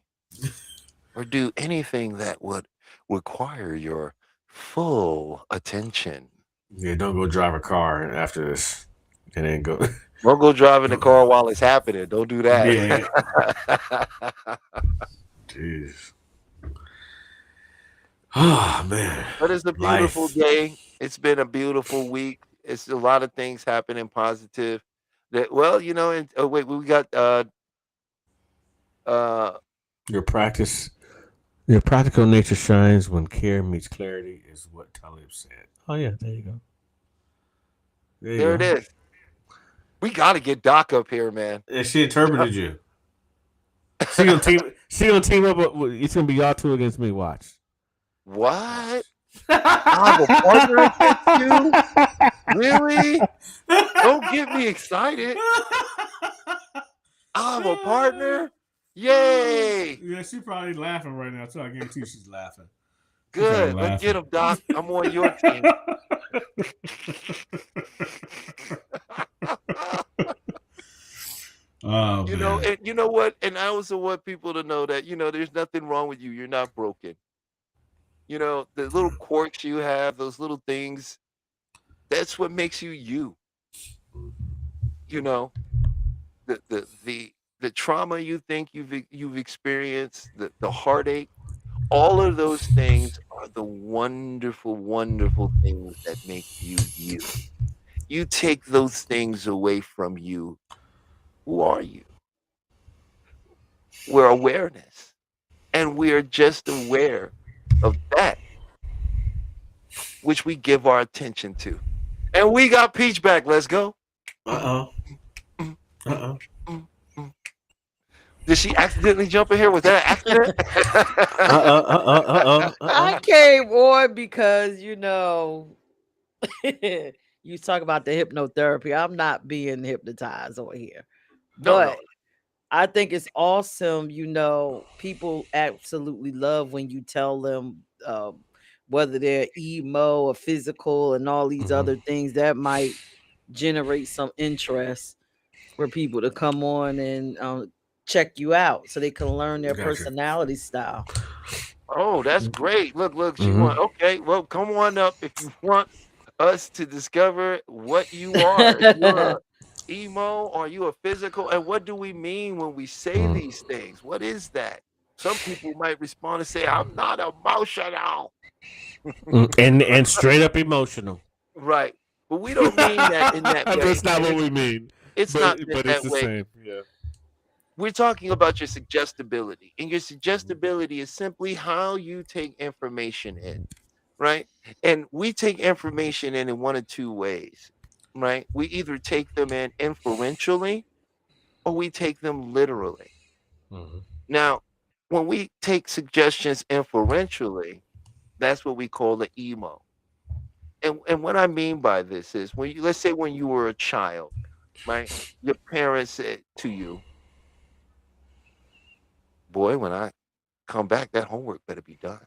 or do anything that would require your full attention. Yeah, don't go drive a car after this, and then go. Don't go driving the car while it's happening. Don't do that. Yeah. Jeez. Oh man. But it's a beautiful Life. day. It's been a beautiful week. It's a lot of things happening positive. That well, you know, and oh wait, we got Your practical nature shines when care meets clarity, is what Talib said. Oh yeah, there you go. there it is. We gotta get Doc up here, man. And she interpreted you. She gonna team up. It's gonna be y'all two against me. Watch. What? I have a partner against you? Really? Don't get me excited. I have a partner. Yay! Yeah, she's probably laughing right now too. I guarantee you she's laughing. Good. Let's get him, Doc. I'm on your team. Oh, You know, and you know what? And I also want people to know that, you know, there's nothing wrong with you. You're not broken. You know, the little quirks you have, those little things, that's what makes you you. You know, the trauma you think you've experienced, the heartache, all of those things are the wonderful, wonderful things that make you you. You take those things away from you. Who are you? We're awareness. And we are just aware of that which we give our attention to. And we got Peach back. Let's go. Did she accidentally jump in here? Was that an accident? I came on because you know you talk about the hypnotherapy. I'm not being hypnotized over here, but I think it's awesome. You know, people absolutely love when you tell them whether they're emo or physical and all these other things that might generate some interest for people to come on and check you out so they can learn their personality style. Oh, that's great. Look, she want okay. Well, come on up if you want us to discover what you are. If you're a emo, are you a physical? And what do we mean when we say these things? What is that? Some people might respond and say, I'm not emotional. and straight up emotional. Right. But we don't mean that in that way. That's not what we mean. It's not but that way. Same. Yeah. We're talking about your suggestibility. And your suggestibility is simply how you take information in, right? And we take information in one of two ways, right? We either take them in inferentially or we take them literally. Now, when we take suggestions inferentially, that's what we call the emo. And what I mean by this is when you, let's say when you were a child, right? Your parents said to you, boy, when I come back, that homework better be done.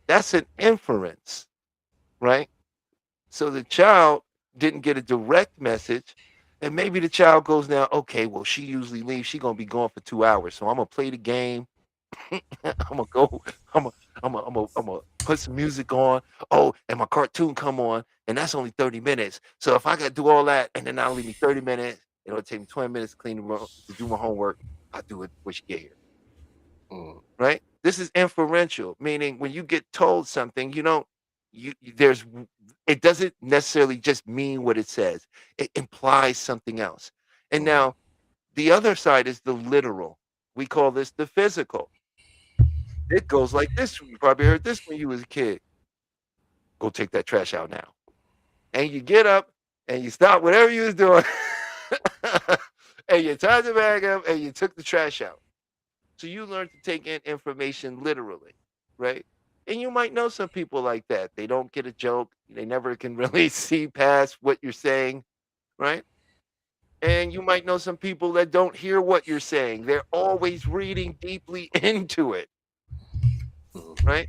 That's an inference, right? So the child didn't get a direct message. And maybe the child goes now, okay, well, she usually leaves. She's going to be gone for 2 hours. So I'm going to play the game. I'm going to go. I'm going to put some music on. Oh, and my cartoon come on. And that's only 30 minutes. So if I got to do all that, and then that'll leave me 30 minutes, it'll take me 20 minutes to clean the room, to do my homework. I'll do it when she get here. Right? This is inferential, meaning when you get told something, you don't, it doesn't necessarily just mean what it says. It implies something else. And now the other side is the literal. We call this the physical. It goes like this. You probably heard this when you was a kid. Go take that trash out now. And you get up and you stop whatever you was doing. And you tied the bag up and you took the trash out. So you learn to take in information literally, right? And you might know some people like that. They don't get a joke. They never can really see past what you're saying, right? And you might know some people that don't hear what you're saying. They're always reading deeply into it, right?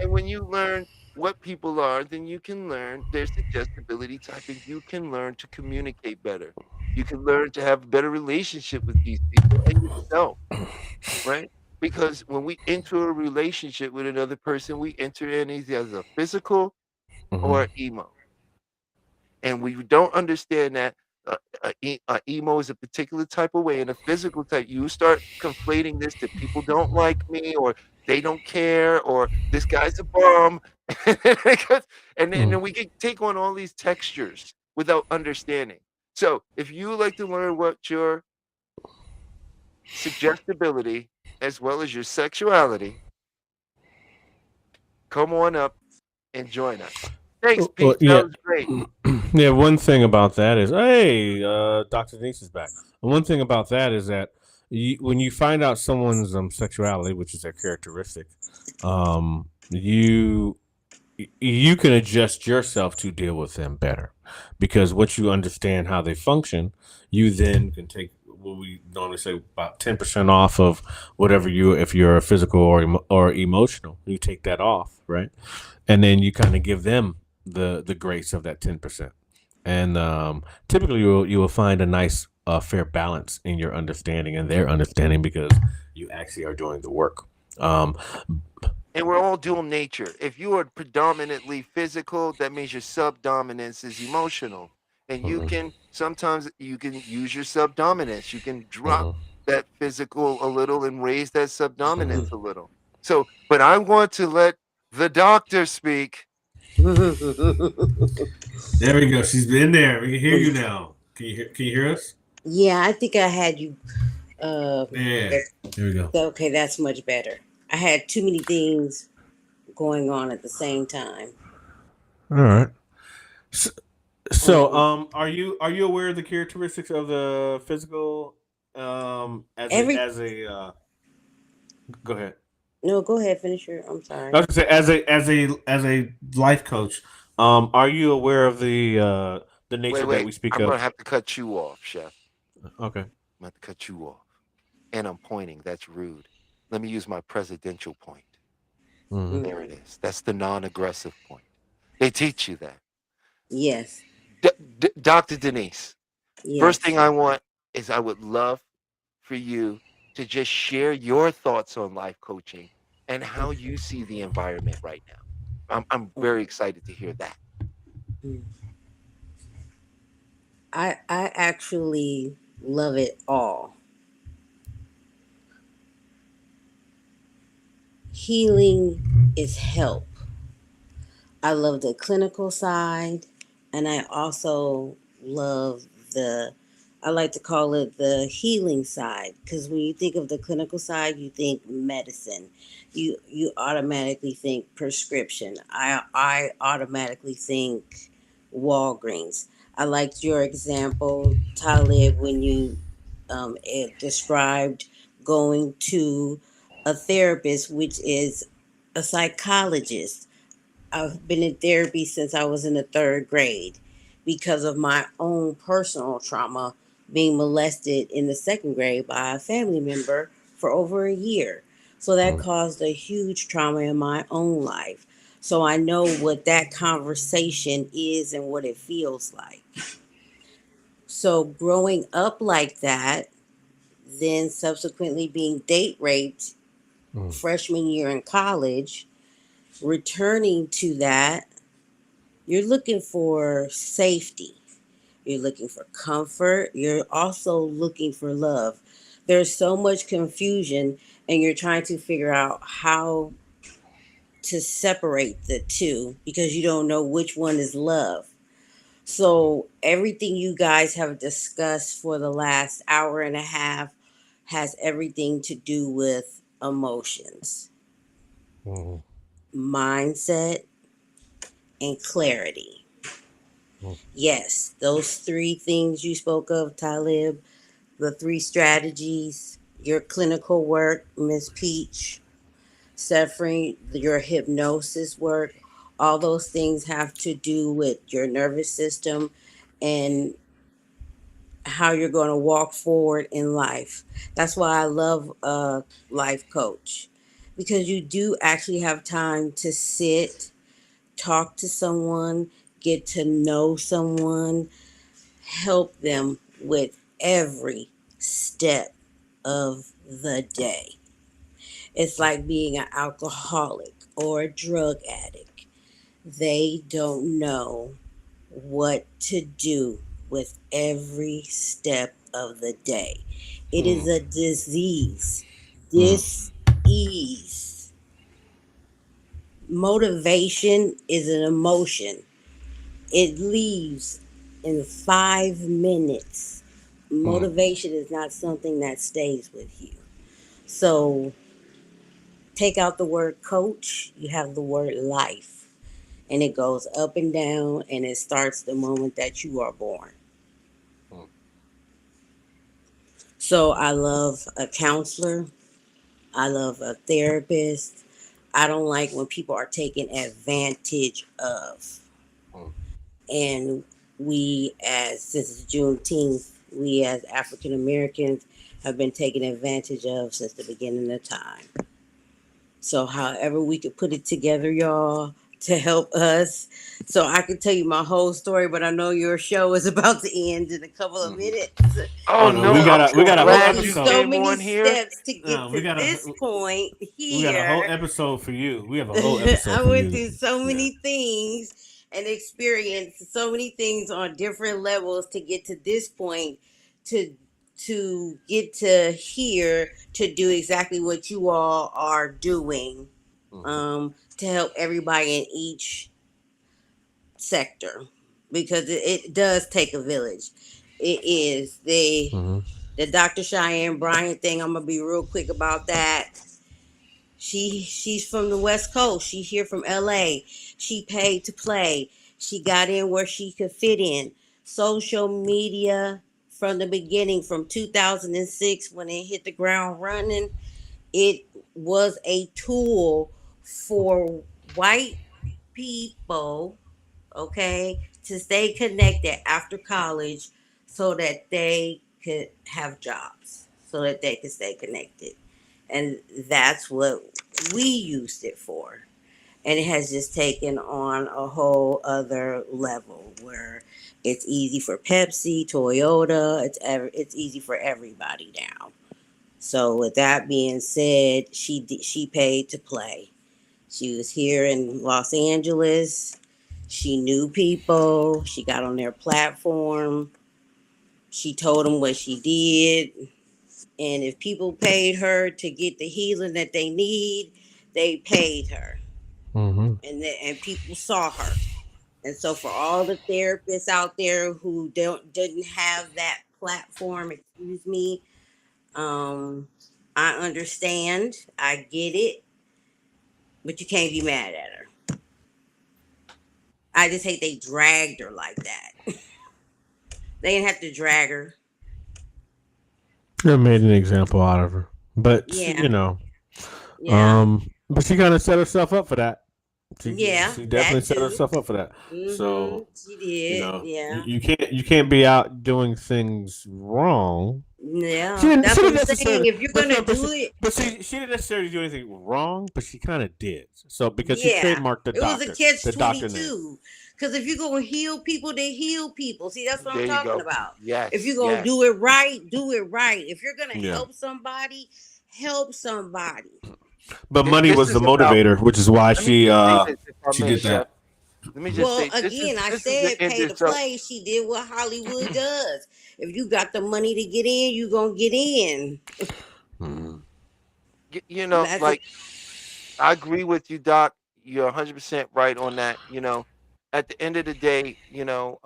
And when you learn what people are, then you can learn their suggestibility type, and you can learn to communicate better. You can learn to have a better relationship with these people, and you No, right? Because when we enter a relationship with another person, we enter in either as a physical or emo. And we don't understand that emo is a particular type of way, and a physical type, you start conflating this that people don't like me, or they don't care, or this guy's a bum. And then we can take on all these textures without understanding. So if you like to learn what your suggestibility as well as your sexuality, come on up and join us. Thanks, Well, Pete. yeah. That was great. Yeah, one thing about that is, hey, Dr. Denise is back. One thing about that is that when you find out someone's sexuality, which is their characteristic, you can adjust yourself to deal with them better, because once you understand how they function, you then can take what we normally say about 10% off of whatever if you're a physical or emotional, you take that off, right? And then you kind of give them the grace of that 10%. And typically you will find a nice fair balance in your understanding and their understanding, because you actually are doing the work. And we're all dual nature. If you are predominantly physical, that means your subdominance is emotional. And you can sometimes you can use your subdominance. You can drop that physical a little and raise that subdominance a little. So, but I want to let the doctor speak. There we go. She's been there. We can hear you now. Can you hear us? Yeah, I think I had you. Yeah. Here we go. Okay, that's much better. I had too many things going on at the same time. All right. So, are you aware of the characteristics of the physical go ahead. No, go ahead, finish your. I'm sorry. I was gonna say, as a life coach, are you aware of the nature Wait. that we speak I'm of? gonna have to cut you off, Chef. Okay. I'm gonna have to cut you off. And I'm pointing. That's rude. Let me use my presidential point. There it is. That's the non-aggressive point. They teach you that. Yes. Dr. Denise, Yes. first thing I want is I would love for you to just share your thoughts on life coaching and how you see the environment right now. I'm very excited to hear that. I actually love it all. Healing is help. I love the clinical side, and I also love I like to call it the healing side, because when you think of the clinical side, you think medicine. You automatically think prescription. I automatically think Walgreens. I liked your example, Talib, when you described going to a therapist, which is a psychologist. I've been in therapy since I was in the third grade because of my own personal trauma, being molested in the second grade by a family member for over a year. So that caused a huge trauma in my own life. So I know what that conversation is and what it feels like. So growing up like that, then subsequently being date raped freshman year in college, returning to that, you're looking for safety. You're looking for comfort. You're also looking for love. There's so much confusion, and you're trying to figure out how to separate the two because you don't know which one is love. So, everything you guys have discussed for the last hour and a half has everything to do with emotions, mindset, and clarity. Yes, those three things you spoke of, Talib, the three strategies, your clinical work, Miss Peach, Suffering, your hypnosis work, all those things have to do with your nervous system and how you're going to walk forward in life. That's why I love a life coach, because you do actually have time to sit, talk to someone, get to know someone, help them with every step of the day. It's like being an alcoholic or a drug addict. They don't know what to do with every step of the day. It is a disease. Dis-ease. Motivation is an emotion. It leaves in 5 minutes. Motivation is not something that stays with you. So take out the word coach, you have the word life. And it goes up and down, and it starts the moment that you are born. So I love a counselor. I love a therapist. I don't like when people are taken advantage of. And we, since Juneteenth, we as African Americans have been taken advantage of since the beginning of time. So however we could put it together, y'all, to help us. So I can tell you my whole story, but I know your show is about to end in a couple of minutes. Oh no, we got a whole glad you episode. So came many on here. steps to get to this point here. We got a whole episode for you. We have a whole episode I for went you. through so many things and experienced so many things on different levels to get to this point, to get to here, to do exactly what you all are doing, to help everybody in each sector, because it does take a village. It is the Dr. Cheyenne Bryant thing. I'm gonna be real quick about that. She's from the West Coast. She's here from LA. She paid to play. She got in where she could fit in. Social media from the beginning, from 2006 when it hit the ground running, it was a tool for white people, okay, to stay connected after college so that they could have jobs, so that they could stay connected. And that's what we used it for. And it has just taken on a whole other level where it's easy for Pepsi, Toyota, it's easy for everybody now. So with that being said, she paid to play. She was here in Los Angeles. She knew people. She got on their platform. She told them what she did. And if people paid her to get the healing that they need, they paid her. And people saw her. And so for all the therapists out there who didn't have that platform, excuse me, I understand. I get it. But you can't be mad at her. I just hate they dragged her like that. They didn't have to drag her. They made an example out of her. But, Yeah. but she kind of set herself up for that. She definitely set too. herself up for that. So she did. you can't be out doing things wrong. Yeah, She didn't- that's she what didn't I'm saying. necessarily- If you're but gonna no, but do she- it, But she didn't necessarily do anything wrong, but she kind of did. So because she Yeah. trademarked the it doctor. was a catch the doctor name. 22. Because if you're gonna heal people, they heal people. See, that's what There I'm you talking go. about. Yes. If you're gonna yes. do it right, do it right. If you're gonna Yeah. help somebody, help somebody. But This- money this was is the about- motivator, which is why Let me she just say this, if I she may, did Chef. that. Let me just Well, say, this again, is, I this is said the end pay of to so- play. She did what Hollywood does. If you got the money to get in, you gonna get in. You know, That's like, I agree with you, Doc. You're 100% right on that. You know, at the end of the day, you know,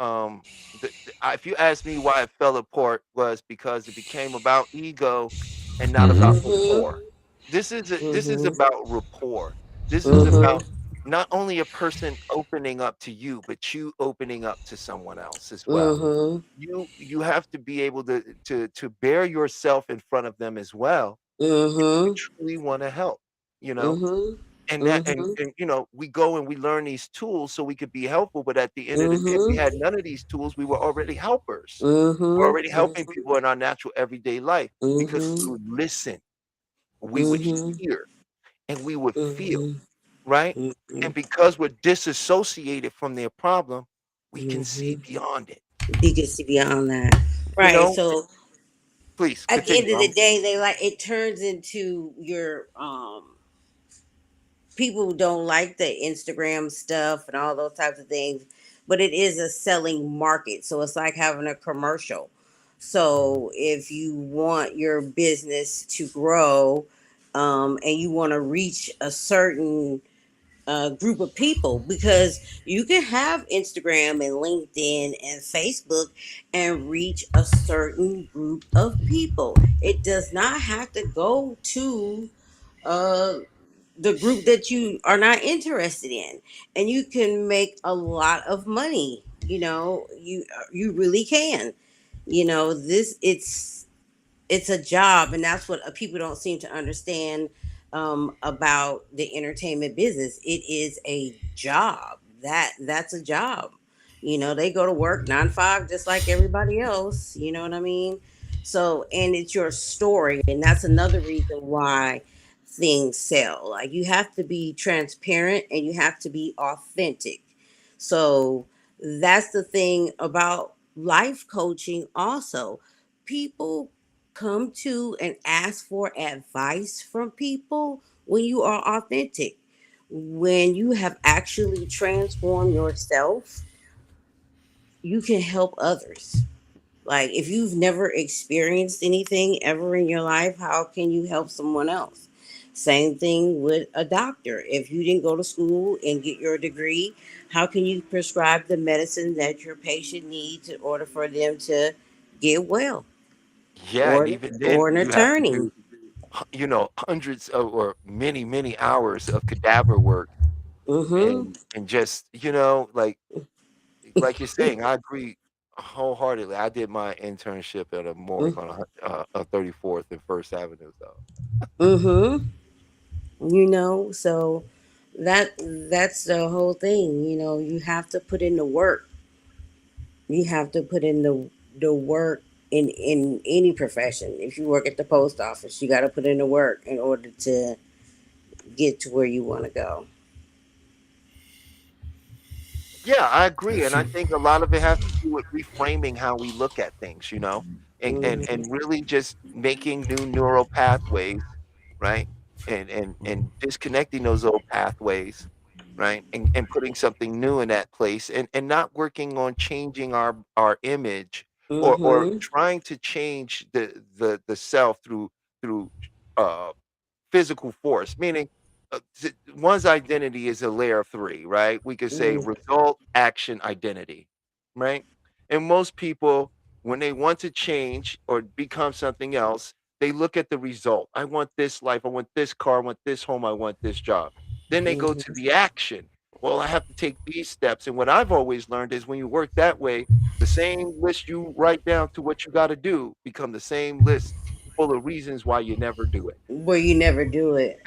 if you ask me why it fell apart, was because it became about ego and not about rapport. This is about rapport. This is about not only a person opening up to you, but you opening up to someone else as well. You have to be able to bear yourself in front of them as well. You truly want to help, you know. And that and you know, we go and we learn these tools so we could be helpful, but at the end of the day, if we had none of these tools, we were already helpers. We're already helping people in our natural everyday life because we would listen, we would hear, and we would feel, right? And because we're disassociated from their problem, we can see beyond it. You can see beyond that, You right? know, So Please At the end continue. of the day, they like it turns into your people don't like the Instagram stuff and all those types of things, but it is a selling market. So it's like having a commercial. So if you want your business to grow, and you want to reach a certain group of people, because you can have Instagram and LinkedIn and Facebook and reach a certain group of people. It does not have to go to uh, the group that you are not interested in, and you can make a lot of money. You really can. This it's a job, and that's what people don't seem to understand about the entertainment business. It is a job. That's a job. They go to work 9 to 5 just like everybody else. You know what I mean? So, and it's your story, and that's another reason why things sell. Like, you have to be transparent and you have to be authentic. So that's the thing about life coaching also. People come to and ask for advice from people when you are authentic. When you have actually transformed yourself, you can help others. Like, if you've never experienced anything ever in your life, how can you help someone else? Same thing with a doctor. If you didn't go to school and get your degree, how can you prescribe the medicine that your patient needs in order for them to get well? Yeah, and Or even then, or an you have to attorney. do, hundreds of or many, many hours of cadaver work, Mm-hmm. and just, like you're saying, I agree wholeheartedly. I did my internship at a morgue on 34th and First Avenue, so Mm-hmm. So that's the whole thing. You have to put in the work. You have to put in the work in any profession. If you work at the post office, you got to put in the work in order to get to where you want to go. yeah, I agree, That's and I true. think a lot of it has to do with reframing how we look at things, and and Mm-hmm. and really just making new neural pathways, right? And disconnecting those old pathways, right? And putting something new in that place, and not working on changing our image, or Mm-hmm. trying to change the self through uh physical force, meaning one's identity is a layer of three, right? We could say Mm-hmm. result, action, identity, right? And most people, when they want to change or become something else, they look at the result. I want this life. I want this car. I want this home. I want this job. Then they go to the action. Well, I have to take these steps. And what I've always learned is when you work that way, the same list you write down to what you got to do become the same list full of reasons why you never do it. Where you never do it.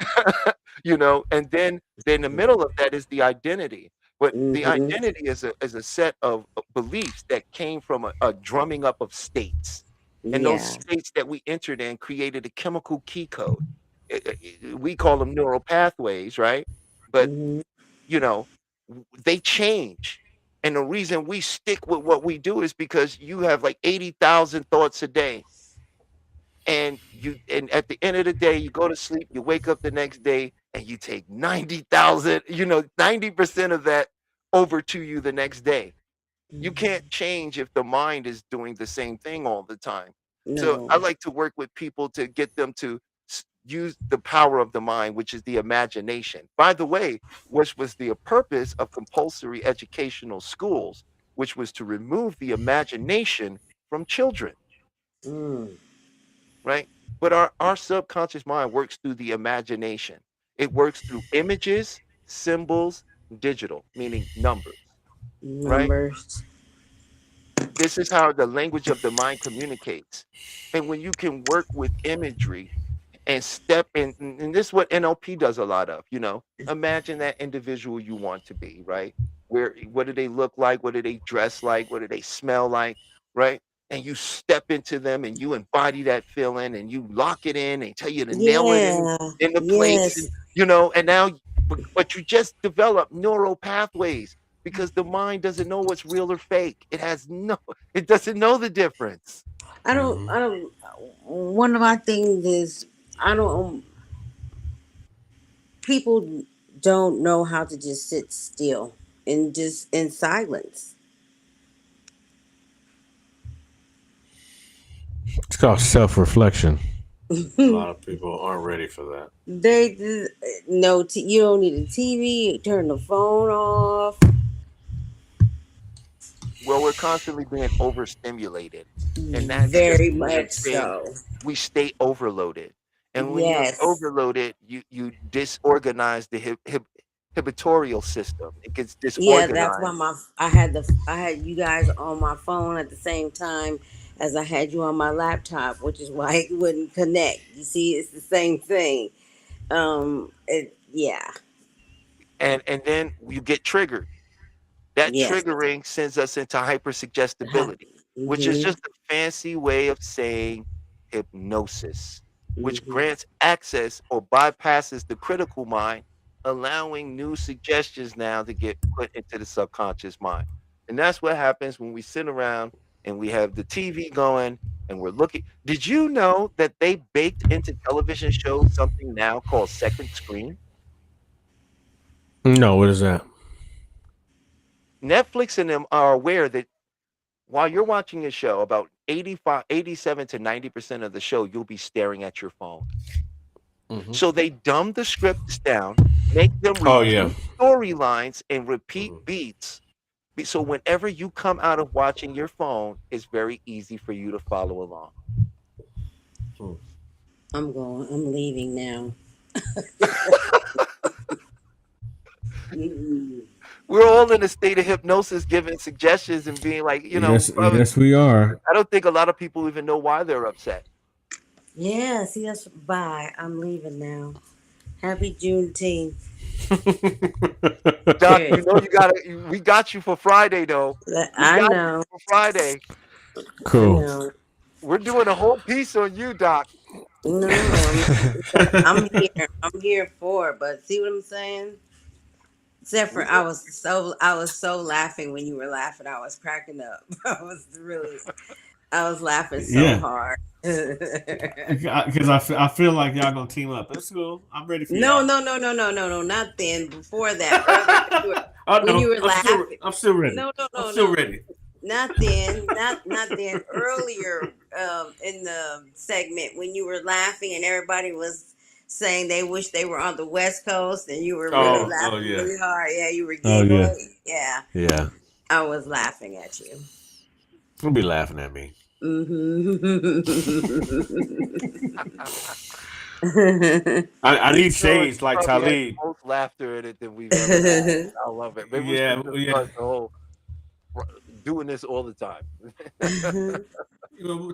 And then the middle of that is the identity. But the Mm-hmm. identity is a set of beliefs that came from a drumming up of states. And those Yeah. states that we entered in created a chemical key code. We call them neural pathways, right? But Mm-hmm. you know, they change. And the reason we stick with what we do is because you have like 80,000 thoughts a day, and at the end of the day, you go to sleep, you wake up the next day, and you take 90,000, 90% of that over to you the next day. You can't change if the mind is doing the same thing all the time. So I No. like to work with people to get them to use the power of the mind, which is the imagination. By the way, which was the purpose of compulsory educational schools, which was to remove the imagination from children, Mm. right? But our subconscious mind works through the imagination. It works through images, symbols, digital, meaning numbers, right? Numbers. This is how the language of the mind communicates. And when you can work with imagery and step in, and this is what NLP does a lot of, imagine that individual you want to be, right? What do they look like? What do they dress like? What do they smell like? Right? And you step into them and you embody that feeling and you lock it in and tell you to nail it Yeah. in the place. Yes. And now, but you just develop neural pathways because the mind doesn't know what's real or fake. It doesn't know the difference. I don't. Hmm. I don't. one of my things is I don't. People don't know how to just sit still and just in silence. It's called self-reflection. A lot of people aren't ready for that. They just, no, you don't need a TV. Turn the phone off. Well, we're constantly being overstimulated, and that's just Very the way of much saying so. we stay overloaded. And when you're Yes. overloaded, you disorganize the hibitorial system. It gets Yeah, that's disorganized. why I had you guys on my phone at the same time as I had you on my laptop, which is why it wouldn't connect. You see, it's the same thing. Yeah, And then you get triggered. That yes. triggering sends us into hypersuggestibility, which is Mm-hmm. just a fancy way of saying hypnosis, which Mm-hmm. grants access or bypasses the critical mind, allowing new suggestions now to get put into the subconscious mind. And that's what happens when we sit around and we have the TV going and we're looking. Did you know that they baked into television shows something now called second screen? No, what is that? Netflix and them are aware that while you're watching a show, about 85, 87 to 90% of the show, you'll be staring at your phone. Mm-hmm. So they dumb the scripts down, make them Oh repeat yeah. storylines and repeat Mhm. beats. So whenever you come out of watching your phone, it's very easy for you to follow along. I'm leaving now. Mm-mm. We're all in a state of hypnosis, giving suggestions and being like, brother, Yes, we are. I don't think a lot of people even know why they're upset. Yeah, see, that's bye. I'm leaving now. Happy Juneteenth. Doc, Hey, we got you for Friday though. We I got know. you for Friday. I Cool. know. We're doing a whole piece on you, Doc. No, I'm here. I'm here for it. But see what I'm saying? Except for I was so laughing when you were laughing. I was cracking up. I was laughing so Yeah, hard. because I feel like y'all gonna team up. That's cool. I'm ready for No, y'all. no, no, no, no, no, no, not then. Before that, earlier Oh when no, you were laughing. I'm still ready. No, no, I'm no, still no. ready. Not then, not then. Earlier, in the segment when you were laughing and everybody was saying they wish they were on the West Coast and you were really Oh laughing yeah. really hard. Yeah, you were Oh yeah. giggling. Yeah, Yeah. I was laughing at you. You'll be laughing at me. I need shades like Probably had Talib. the most laughter in it than we've ever had. I love it. Maybe we Yeah, should just yeah. start the whole doing this all the time.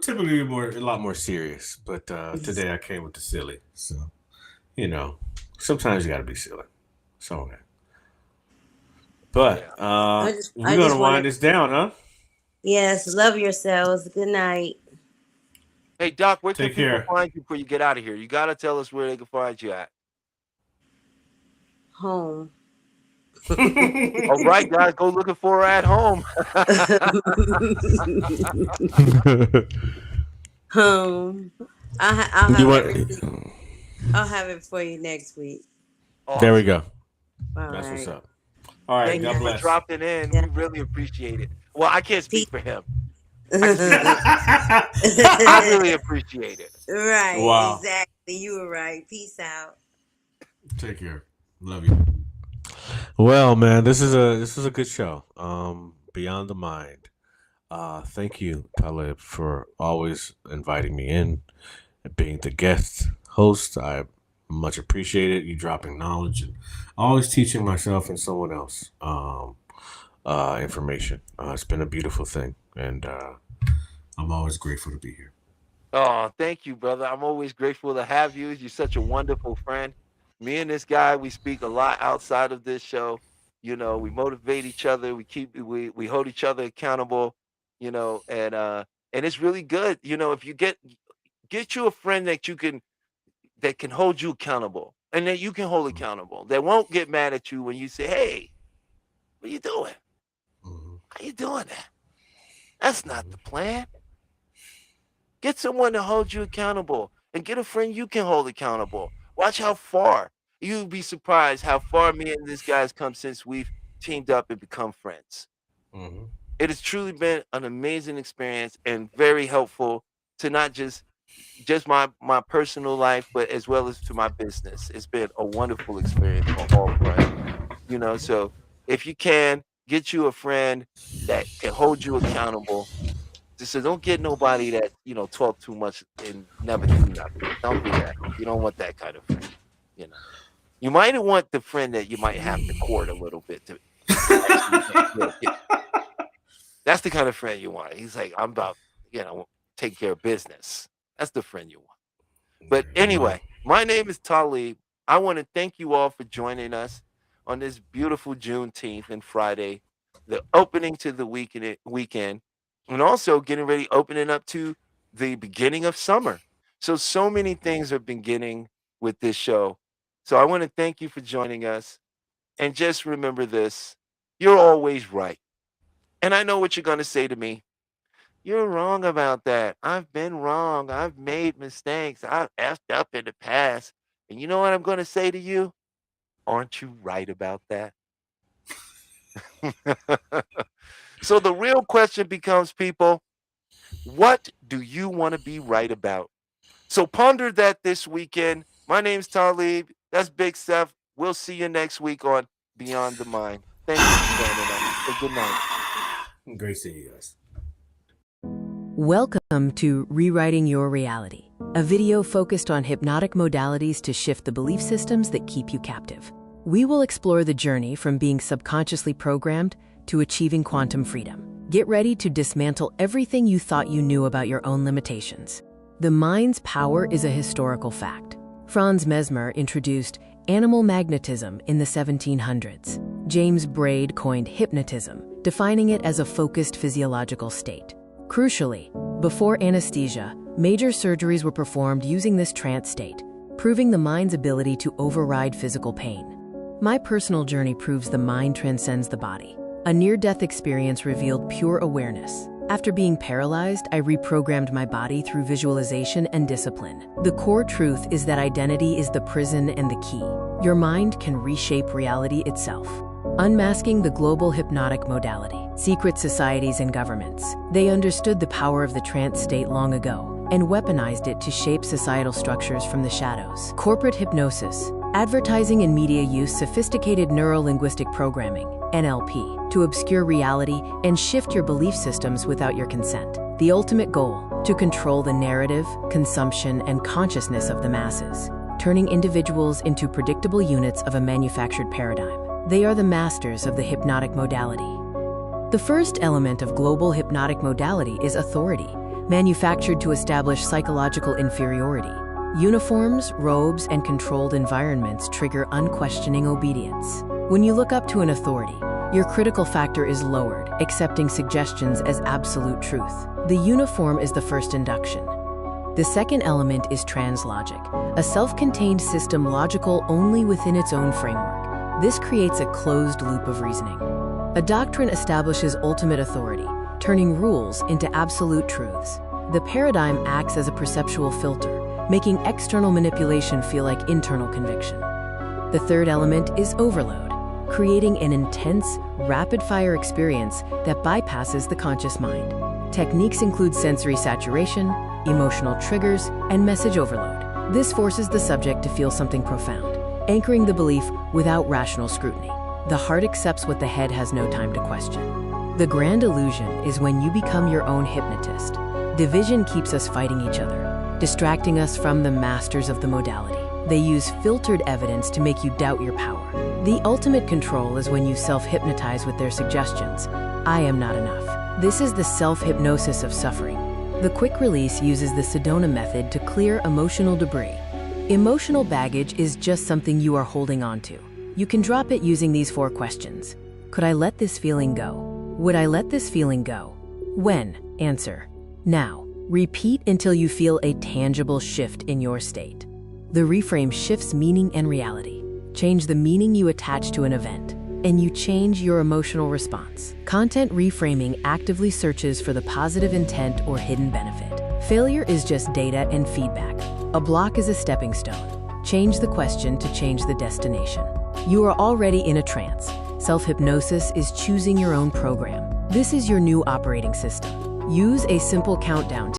Typically we're A lot more serious, but today I came with the silly. So, sometimes you got to be silly. It's all right. But I we're just gonna want wind to. this down, huh? Yes, love yourselves. Good night. Hey Doc, where can Take people care. find you before you get out of here? You gotta tell us where they can find you at. Home. All right, guys, go looking for her at home. Home. I'll You have want? everything. I'll have it for you next week. There we Awesome. go. All That's what's right. up. All right. Thank Good you God for night. bless. dropping in. Yeah. We really appreciate it. Well, I can't speak for him. I Right, really appreciate it. Wow. exactly. You were right. Peace out. Take care. Love you. Well, man, this is a good show. Beyond the Mind. Thank you, Talib, for always inviting me in and being the guest host. I much appreciate it. You dropping knowledge and always teaching myself and someone else information. It's been a beautiful thing, and I'm always grateful to be here. Oh, thank you, brother. I'm always grateful to have you. You're such a wonderful friend. Me and this guy, we speak a lot outside of this show. We motivate each other. We hold each other accountable. And it's really good. If you get you a friend that can hold you accountable and that you can hold accountable, that won't get mad at you when you say, "Hey, what are you doing? Mhm. How you doing that? That's not the plan." Get someone to hold you accountable and get a friend you can hold accountable. Watch how far. You'd be surprised how far me and this guy's come since we've teamed up and become friends. Mhm. It has truly been an amazing experience and very helpful to not just my personal life, but as well as to my business. It's been a wonderful experience on all fronts. So if you can get you a friend that can hold you accountable, so don't get nobody that talk too much and never do nothing. Don't do that. You don't want that kind of friend. You know, you might want the friend that you might have to court a little bit to actually that's the kind of friend you want. He's like, I'm about, take care of business. That's the friend you want. But anyway, my name is Talib. I want to thank you all for joining us on this beautiful Juneteenth and Friday, the opening to the weekend, and also getting ready, opening up to the beginning of summer. So many things are beginning with this show. So I want to thank you for joining us. And just remember this, you're always right. And I know what you're going to say to me. You're wrong about that. I've been wrong. I've made mistakes. I've effed up in the past. And you know what I'm going to say to you? Aren't you right about that? So the real question becomes, people, what do you want to be right about? So ponder that this weekend. My name's Talib. That's Big Seth. We'll see you next week on Beyond the Mind. Thank you for joining us. And good night. Great seeing you guys. Welcome to Rewriting Your Reality, a video focused on hypnotic modalities to shift the belief systems that keep you captive. We will explore the journey from being subconsciously programmed to achieving quantum freedom. Get ready to dismantle everything you thought you knew about your own limitations. The mind's power is a historical fact. Franz Mesmer introduced animal magnetism in the 1700s. James Braid coined hypnotism, defining it as a focused physiological state. Crucially, before anesthesia, major surgeries were performed using this trance state, proving the mind's ability to override physical pain. My personal journey proves the mind transcends the body. A near-death experience revealed pure awareness. After being paralyzed, I reprogrammed my body through visualization and discipline. The core truth is that identity is the prison and the key. Your mind can reshape reality itself. Unmasking the global hypnotic modality. Secret societies and governments. They understood the power of the trance state long ago and weaponized it to shape societal structures from the shadows. Corporate hypnosis. Advertising and media use sophisticated neuro-linguistic programming, NLP, to obscure reality and shift your belief systems without your consent. The ultimate goal, to control the narrative, consumption, and consciousness of the masses, turning individuals into predictable units of a manufactured paradigm. They are the masters of the hypnotic modality. The first element of global hypnotic modality is authority, manufactured to establish psychological inferiority. Uniforms, robes, and controlled environments trigger unquestioning obedience. When you look up to an authority, your critical factor is lowered, accepting suggestions as absolute truth. The uniform is the first induction. The second element is translogic, a self-contained system logical only within its own framework. This creates a closed loop of reasoning. A doctrine establishes ultimate authority, turning rules into absolute truths. The paradigm acts as a perceptual filter, making external manipulation feel like internal conviction. The third element is overload, creating an intense, rapid-fire experience that bypasses the conscious mind. Techniques include sensory saturation, emotional triggers, and message overload. This forces the subject to feel something profound, anchoring the belief without rational scrutiny. The heart accepts what the head has no time to question. The grand illusion is when you become your own hypnotist. Division keeps us fighting each other, distracting us from the masters of the modality. They use filtered evidence to make you doubt your power. The ultimate control is when you self-hypnotize with their suggestions. I am not enough. This is the self-hypnosis of suffering. The quick release uses the Sedona method to clear emotional debris. Emotional baggage is just something you are holding on to. You can drop it using these 4 questions. Could I let this feeling go? Would I let this feeling go? When? Answer. Now. Repeat until you feel a tangible shift in your state. The reframe shifts meaning and reality. Change the meaning you attach to an event, and you change your emotional response. Content reframing actively searches for the positive intent or hidden benefit. Failure is just data and feedback. A block is a stepping stone. Change the question to change the destination. You are already in a trance. Self-hypnosis is choosing your own program. This is your new operating system. Use a simple countdown